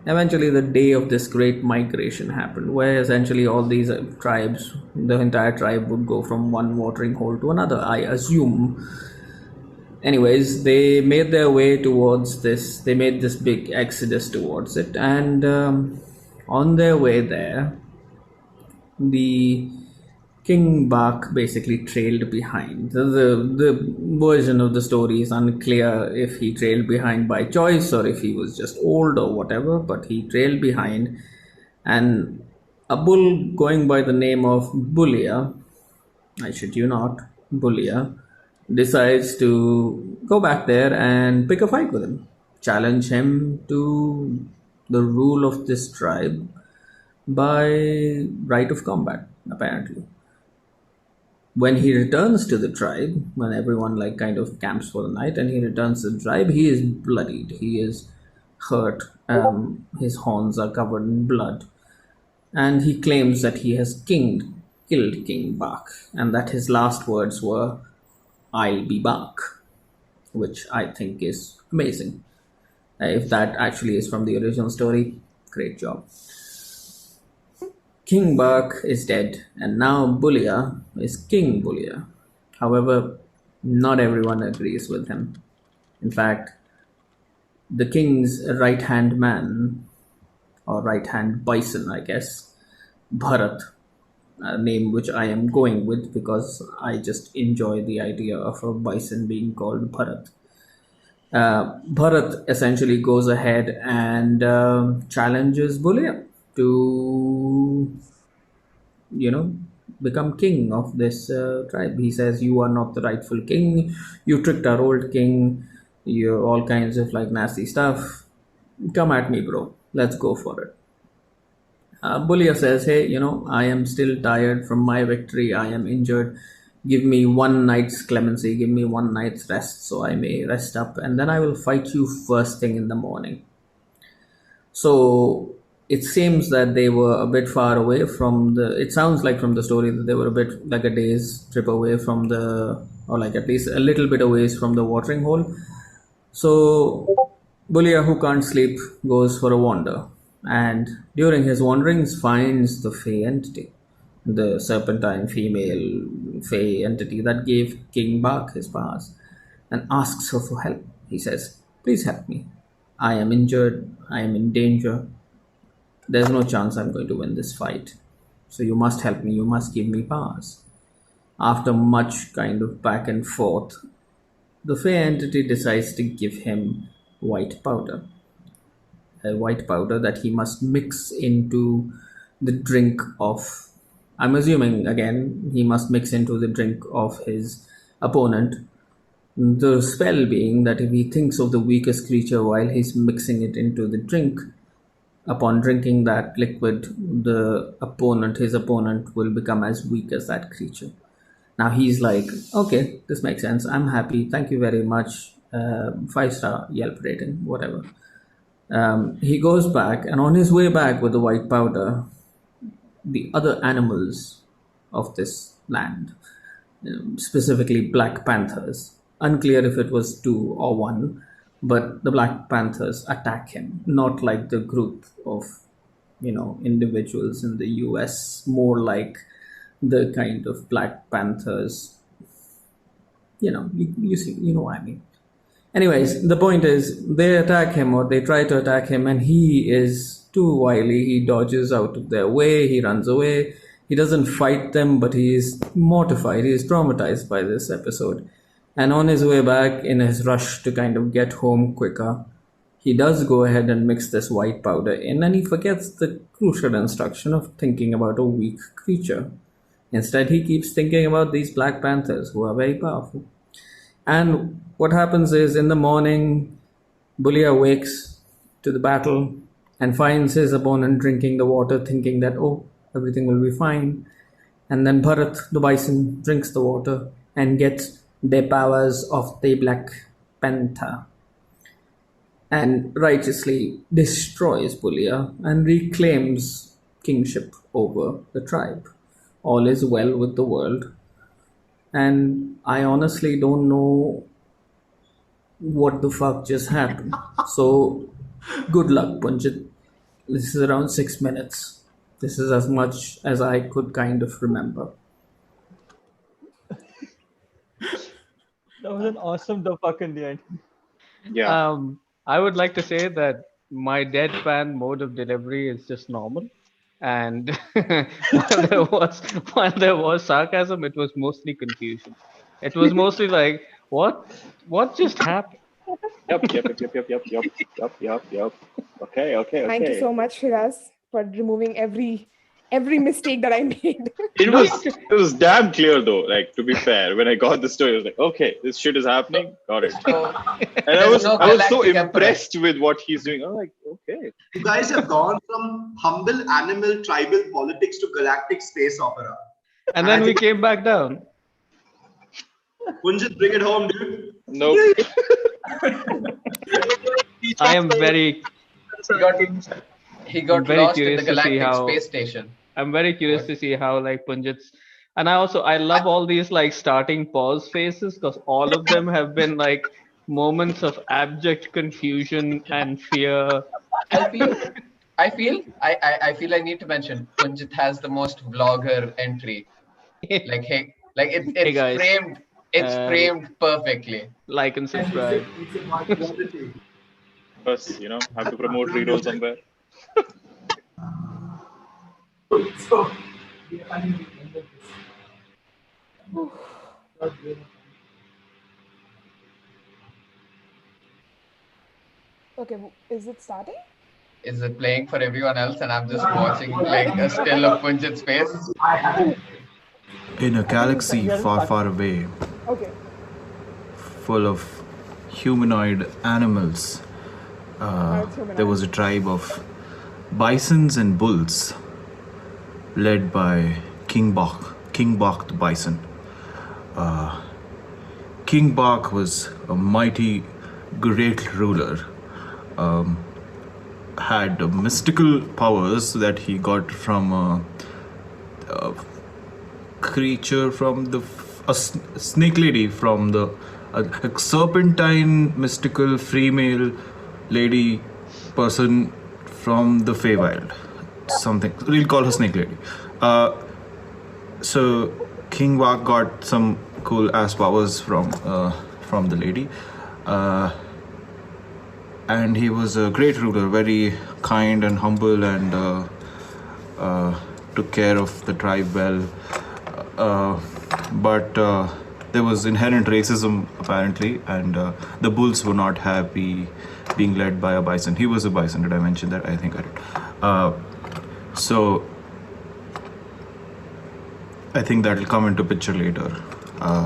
eventually the day of this great migration happened, where essentially all these tribes, the entire tribe would go from one watering hole to another, I assume. Anyways, they made their way towards this, they made this big exodus towards it, and on their way there, the King Bach basically trailed behind. The version of the story is unclear if he trailed behind by choice or if he was just old or whatever, but he trailed behind, and a bull going by the name of Bulia, I shit you not, Bulia, decides to go back there and pick a fight with him, challenge him to the rule of this tribe by right of combat, apparently. When he returns to the tribe, when everyone kind of camps for the night and he returns to the tribe, he is bloodied, he is hurt, his horns are covered in blood, and he claims that he has killed King Bach, and that his last words were, "I'll be back," which I think is amazing. If that actually is from the original story, great job. King Bach is dead, and now Bulia is King Bulia. However, not everyone agrees with him. In fact, the king's right-hand man, or right-hand bison, I guess, Bharat, a name which I am going with because I just enjoy the idea of a bison being called Bharat. Bharat essentially goes ahead and challenges Bulia to become king of this tribe. He says, "You are not the rightful king. You tricked our old king. You're all kinds of like nasty stuff. Come at me, bro. Let's go for it." Bulia says, "Hey, I am still tired from my victory. I am injured. Give me one night's clemency. Give me one night's rest so I may rest up, and then I will fight you first thing in the morning." So it seems that they were a bit far away from the. It sounds like from the story that they were a bit like a day's trip away from the, or like at least a little bit away from the watering hole. So Bulia, who can't sleep, goes for a wander, and during his wanderings finds the Fey entity, the serpentine female Fey entity that gave King Bach his powers, and asks her for help. He says, "Please help me. I am injured. I am in danger. There's no chance I'm going to win this fight. So you must help me. You must give me powers." After much kind of back and forth, the Fey entity decides to give him white powder. A white powder that he must mix into the drink of. I'm assuming, again, he must mix into the drink of his opponent. The spell being that if he thinks of the weakest creature while he's mixing it into the drink, upon drinking that liquid, his opponent, will become as weak as that creature. Now he's like, "Okay, this makes sense. I'm happy. Thank you very much. 5-star Yelp rating, whatever." He goes back, and on his way back with the white powder, the other animals of this land, specifically black panthers, unclear if it was two or one, but the black panthers attack him, not like the group of individuals in the US, more like the kind of black panthers. You see, what I mean. Anyways, the point is, they attack him, or they try to attack him, and he is too wily. He dodges out of their way, he runs away. He doesn't fight them, but he is mortified, he is traumatized by this episode. And on his way back, in his rush to kind of get home quicker, he does go ahead and mix this white powder in, and he forgets the crucial instruction of thinking about a weak creature. Instead, he keeps thinking about these black panthers who are very powerful. And what happens is, in the morning, Bulia wakes to the battle and finds his opponent drinking the water, thinking that, oh, everything will be fine. And then Bharat, the bison, drinks the water and gets the powers of the Black Panther and righteously destroys Bulia and reclaims kingship over the tribe. All is well with the world. And I honestly don't know what the fuck just happened. So, good luck, Punjit. This is around 6 minutes. This is as much as I could kind of remember. That was an awesome the fuck in the end. Yeah. I would like to say that my deadpan mode of delivery is just normal, and while there was sarcasm, it was mostly confusion. It was mostly like, what just happened? Yep. Okay. Thank you so much, Shiraz, for removing every mistake that I made. It was damn clear though. Like, to be fair, when I got the story, I was like, okay, this shit is happening. Got it. So And I there's was no I was so galactic emperor. impressed with what he's doing. I'm like, okay. You guys have gone from humble animal tribal politics to galactic space opera. And then we came back down. Punjit, bring it home, dude. Nope. I am very. He got very lost in curious the to see galactic how- space station. I'm very curious to see how like Punjit's, and I love all these like starting pause phases, because all of them have been like moments of abject confusion and fear. I feel I need to mention Punjit has the most vlogger entry. Like it's Hey guys, framed perfectly. like and subscribe. Plus, have to promote reroll somewhere. Okay, is it starting? Is it playing for everyone else and I'm just watching like a still of Punjit's face? In a galaxy far, far away, Okay. full of humanoid animals, there was a tribe of bisons and bulls led by King Bach the bison. King Bach was a mighty, great ruler. Had mystical powers that he got from a creature from a snake lady from a serpentine mystical female lady person from the Feywild. Something we'll call her snake lady. So King Bach got some cool ass powers from the lady. And he was a great ruler, very kind and humble, and took care of the tribe well. But there was inherent racism apparently, and the bulls were not happy being led by a bison. He was a bison. Did I mention that? I think I did. So I think that will come into picture later.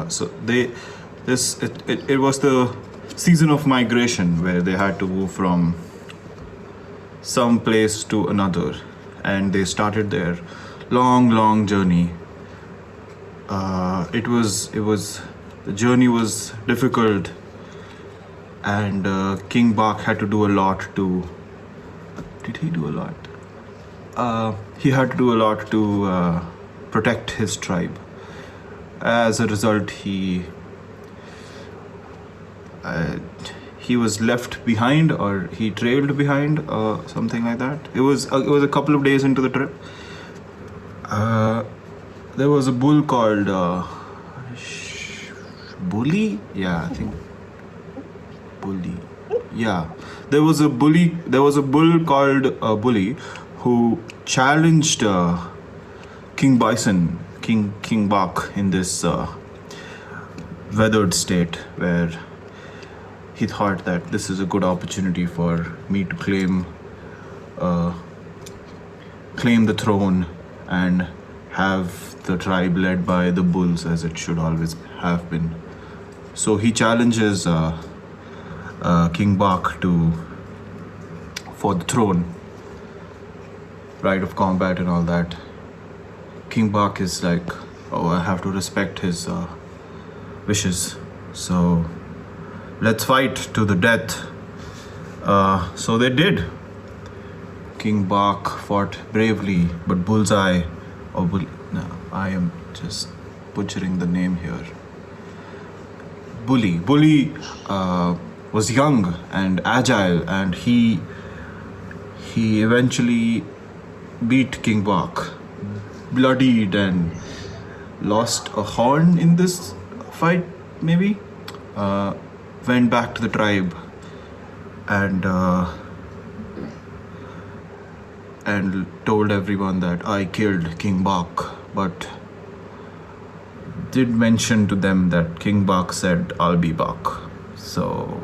So it was the season of migration where they had to move from some place to another, and they started their long journey. The journey was difficult, and King Bach had to do a lot to. Did he do a lot? He had to do a lot to protect his tribe. As a result, he was left behind, or he trailed behind, something like that. It was a couple of days into the trip. There was a bull called Bully. Yeah, I think Bully. Yeah, there was a bull called Bully who challenged King Bison, King Bach in this weathered state where he thought that this is a good opportunity for me to claim the throne and have the tribe led by the bulls as it should always have been. So he challenges King Bach for the throne, right of combat and all that. King Bach is like, oh, I have to respect his wishes. So let's fight to the death. So they did. King Bach fought bravely, but Bullseye, no, I am just butchering the name here. Bully was young and agile, and he eventually beat King Bach, bloodied and lost a horn in this fight, maybe. Went back to the tribe and told everyone that I killed King Bach, but did mention to them that King Bach said I'll be Bach. So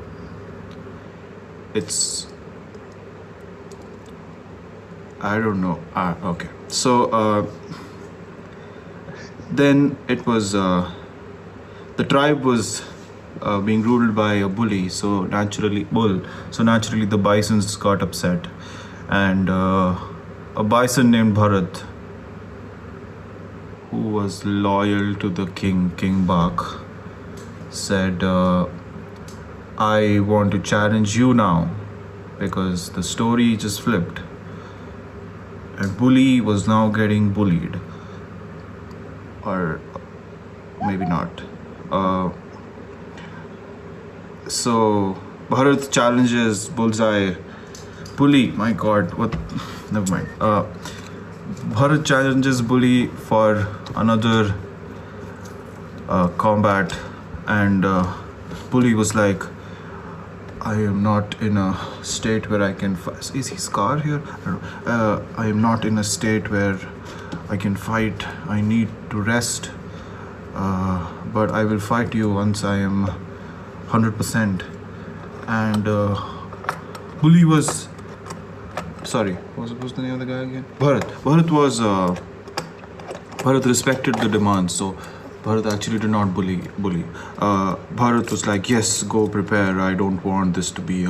it's, I don't know. Okay. So then it was the tribe was being ruled by a bully, so naturally the bisons got upset, and a bison named Bharat, who was loyal to the King Bach, said, I want to challenge you now, because the story just flipped and Bully was now getting bullied, or maybe not. So Bharat challenges Bullseye. Bully, my god, what? Never mind. Bharat challenges Bully for another combat, and Bully was like, I am not in a state where I can fight. Is he Scar here? I don't know. I am not in a state where I can fight. I need to rest. But I will fight you once I am 100%. And Bully was sorry, what's the name of the guy again? Bharat. Bharat respected the demands, so Bharat actually did not bully. Bharat was like, yes, go prepare. I don't want this to be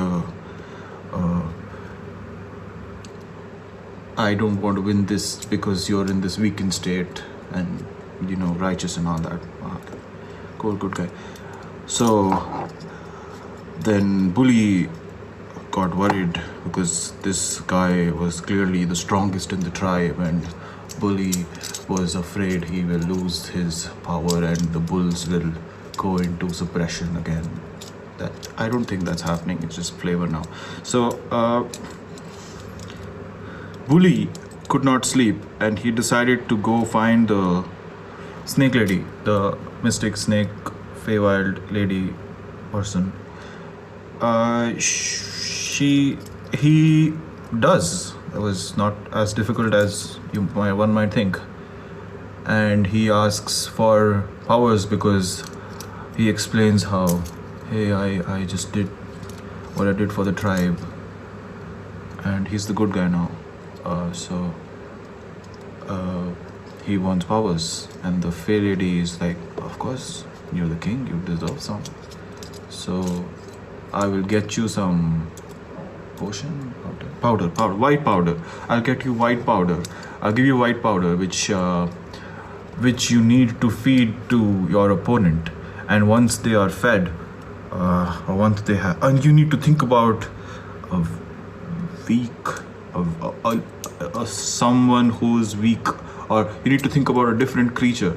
I don't want to win this because you're in this weakened state and, righteous and all that. Cool, good guy. So then Bully got worried because this guy was clearly the strongest in the tribe, and Bully was afraid he will lose his power and the bulls will go into suppression again. I don't think that's happening. It's just flavor now. So Bully could not sleep, and he decided to go find the snake lady, the mystic snake, Feywild lady person. He does. It was not as difficult as one might think. And he asks for powers because he explains how, hey, I just did what I did for the tribe, and he's the good guy now. So he wants powers, and the Fey lady is like, of course, you're the king, you deserve some. So I will get you some potion, powder, white powder. I'll get you white powder. I'll give you white powder, which you need to feed to your opponent. And once they are fed, or once they have, and you need to think about a someone who's weak, or you need to think about a different creature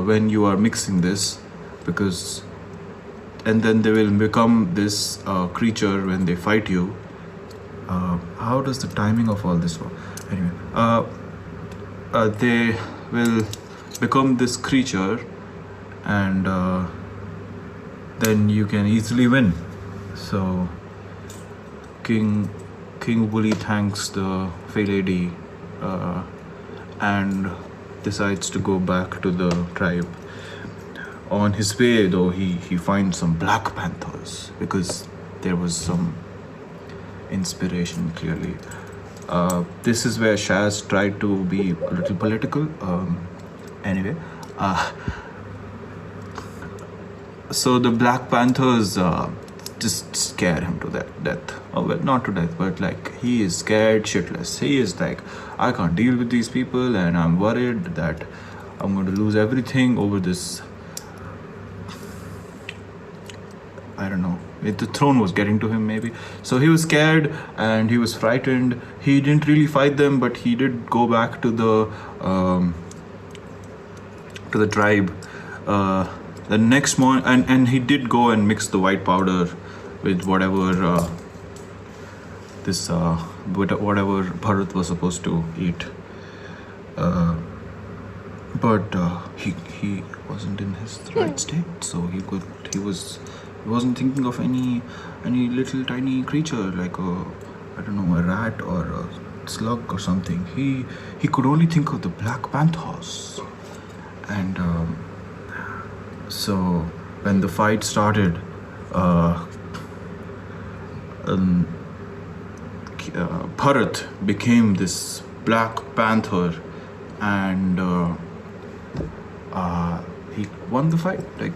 when you are mixing this, because and then they will become this creature when they fight you. How does the timing of all this work? Anyway, they will become this creature, and then you can easily win. So King Bully thanks the Fey lady and decides to go back to the tribe. On his way, though, he finds some Black Panthers because there was some inspiration, clearly. This is where Shaz tried to be a little political. Anyway, so the Black Panthers just scare him to death. Oh, well, not to death, but like he is scared shitless. He is like, I can't deal with these people, and I'm worried that I'm going to lose everything over this. I don't know. The throne was getting to him, maybe. So he was scared and he was frightened. He didn't really fight them, but he did go back to the tribe the next morning, and he did go and mix the white powder with whatever whatever Bharat was supposed to eat. But he wasn't in his right state, so he wasn't thinking of any little tiny creature like a rat or a slug or something. He could only think of the Black Panthers. And so when the fight started, Bharat became this Black Panther, and he won the fight. Like,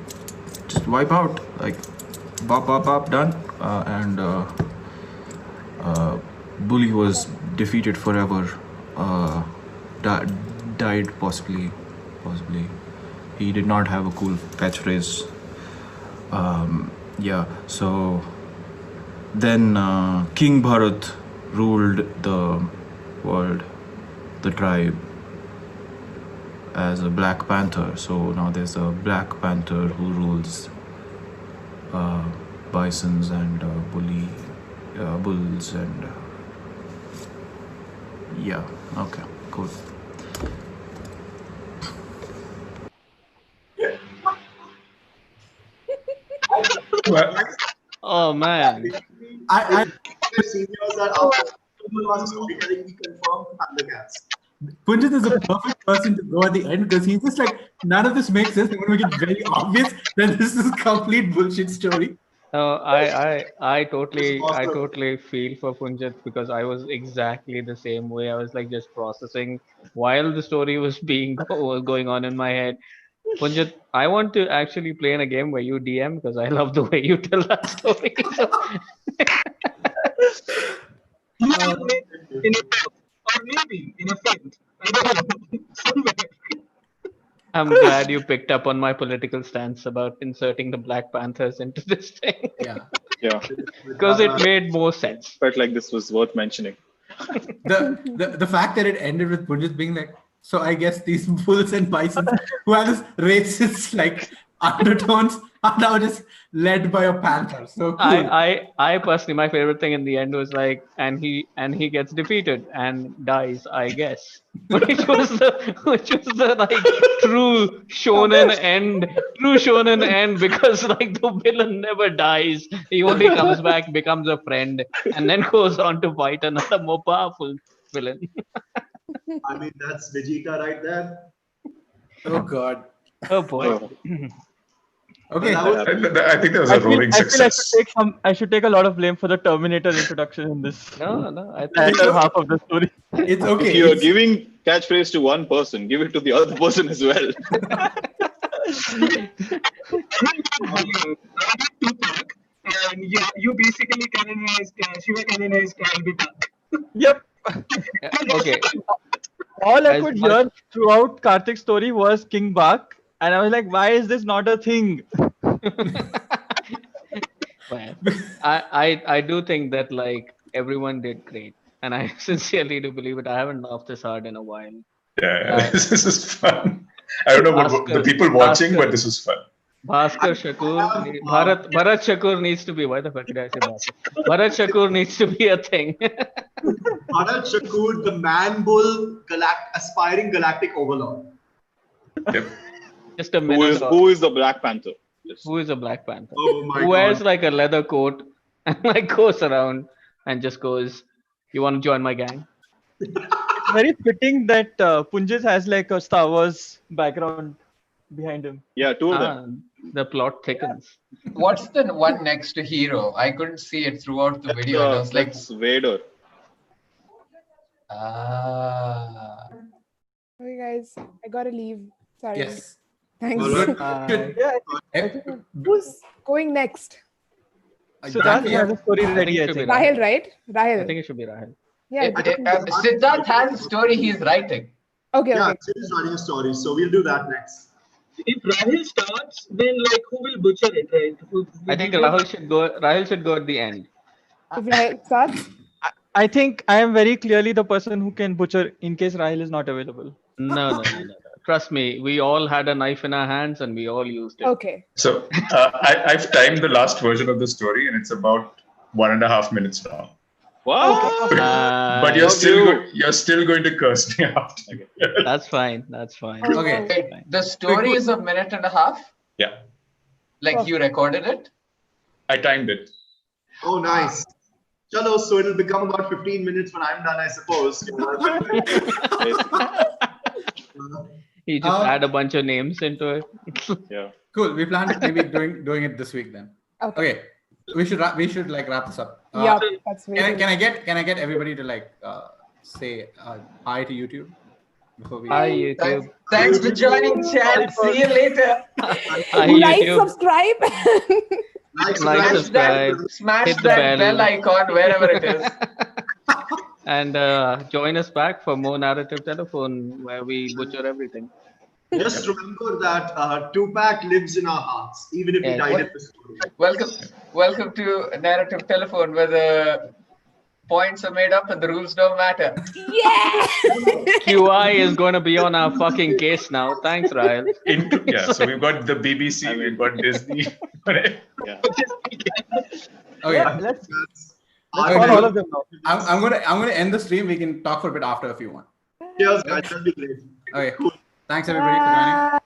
just wipe out, like bop, done. And Bully was defeated forever. Died possibly. He did not have a cool catchphrase. Yeah. So then King Bharat ruled the world, the tribe, as a Black Panther. So now there's a Black Panther who rules bisons and bulls and yeah. Okay, cool. Oh man. I seniors that after someone was storytelling, we confirmed Thundercats. Punjit is a perfect person to go at the end because he's just like, none of this makes sense. I'm going to make it very obvious that this is a complete bullshit story. I totally awesome. feel for Punjat because I was exactly the same way. I was like just processing while the story was was going on in my head. Punjat, I want to actually play in a game where you DM because I love the way you tell that story. So In a pub, or maybe in a field. I don't know. Somewhere. I'm glad you picked up on my political stance about inserting the Black Panthers into this thing. Yeah. Yeah. Because it made more sense. Felt like this was worth mentioning. The fact that it ended with Punjat being like, so I guess these bulls and bisons who have this racist like undertones are now just led by a panther. So cool. I personally, my favorite thing in the end was like, and he gets defeated and dies, I guess, which was the like true shonen end because like the villain never dies, he only comes back, becomes a friend, and then goes on to fight another more powerful villain. I mean, that's Vegeta right there. Oh God. Oh boy. Oh. Okay. I think that was a rolling success. I should take a lot of blame for the Terminator introduction in this. No, I think half of the story. It's okay. If you're giving catchphrase to one person, give it to the other person as well. Tupac, and you basically canonized Shiva canonized Albita. Yep. Okay. All I As could much- hear throughout Karthik's story was King Bak, and I was like, why is this not a thing? Well, I do think that like everyone did great, and I sincerely do believe it. I haven't laughed this hard in a while. Yeah, this is fun. I don't know about the people watching, but this is fun. Bhaskar Shakur, Bharat Shakur needs to be. Why the fuck did I say Bhaskar? Bharat Shakur needs to be a thing. Bharat Shakur, the man bull, aspiring galactic overlord. Yep. Just a minute. Who is the Black Panther? Who is a Black Panther? Oh my Who wears God. like a leather coat and like goes around and just goes, "You want to join my gang?" It's very fitting that Punjat has like a Star Wars background behind him. Yeah, two of them. The plot thickens. What's the one next to Hero? I couldn't see it throughout the video. And I was like, That's Vader. Okay, guys, I gotta leave. Sorry. Yes. Thanks. Good. Who's going next? Siddharth has a story ready, I think. Rahil, right? Rahil. I think it should be Rahil. Yeah. Siddharth has a story he's writing. Okay. Yeah, Sid is writing a story, so we'll do that next. If Rahil starts, then like who will butcher it, right? I think Rahul should go. Rahil should go at the end. If Rahil starts? I think I am very clearly the person who can butcher in case Rahil is not available. No. Trust me, we all had a knife in our hands and we all used it. Okay. So I've timed the last version of the story, and it's about 1.5 minutes long. What? But you're still going to curse me out. That's fine. Okay. The story is a minute and a half. Yeah. Like you recorded it. I timed it. Oh, nice. Chalo, so it'll become about 15 minutes when I'm done, I suppose. You just add a bunch of names into it. Yeah. Cool. We plan maybe doing it this week then. Okay. We should like wrap this up. Yeah, that's very can I get everybody to like say hi to YouTube before we Hi YouTube. Thanks for joining, chat. See you later. Hi Like, YouTube. subscribe. Like, subscribe. Smash hit the that bell icon wherever it is. And join us back for more Narrative Telephone where we butcher everything. Just remember that Tupac lives in our hearts, even if he died at the story. Welcome to Narrative Telephone, where the points are made up and the rules don't matter. Yeah. QI is going to be on our fucking case now. Thanks, Rahil. So we've got the BBC, we've got Disney. Yeah. Okay. Let's call all of them now. I'm gonna end the stream. We can talk for a bit after if you want. Cheers, guys. That'd be great. Okay. Cool. Thanks everybody for joining.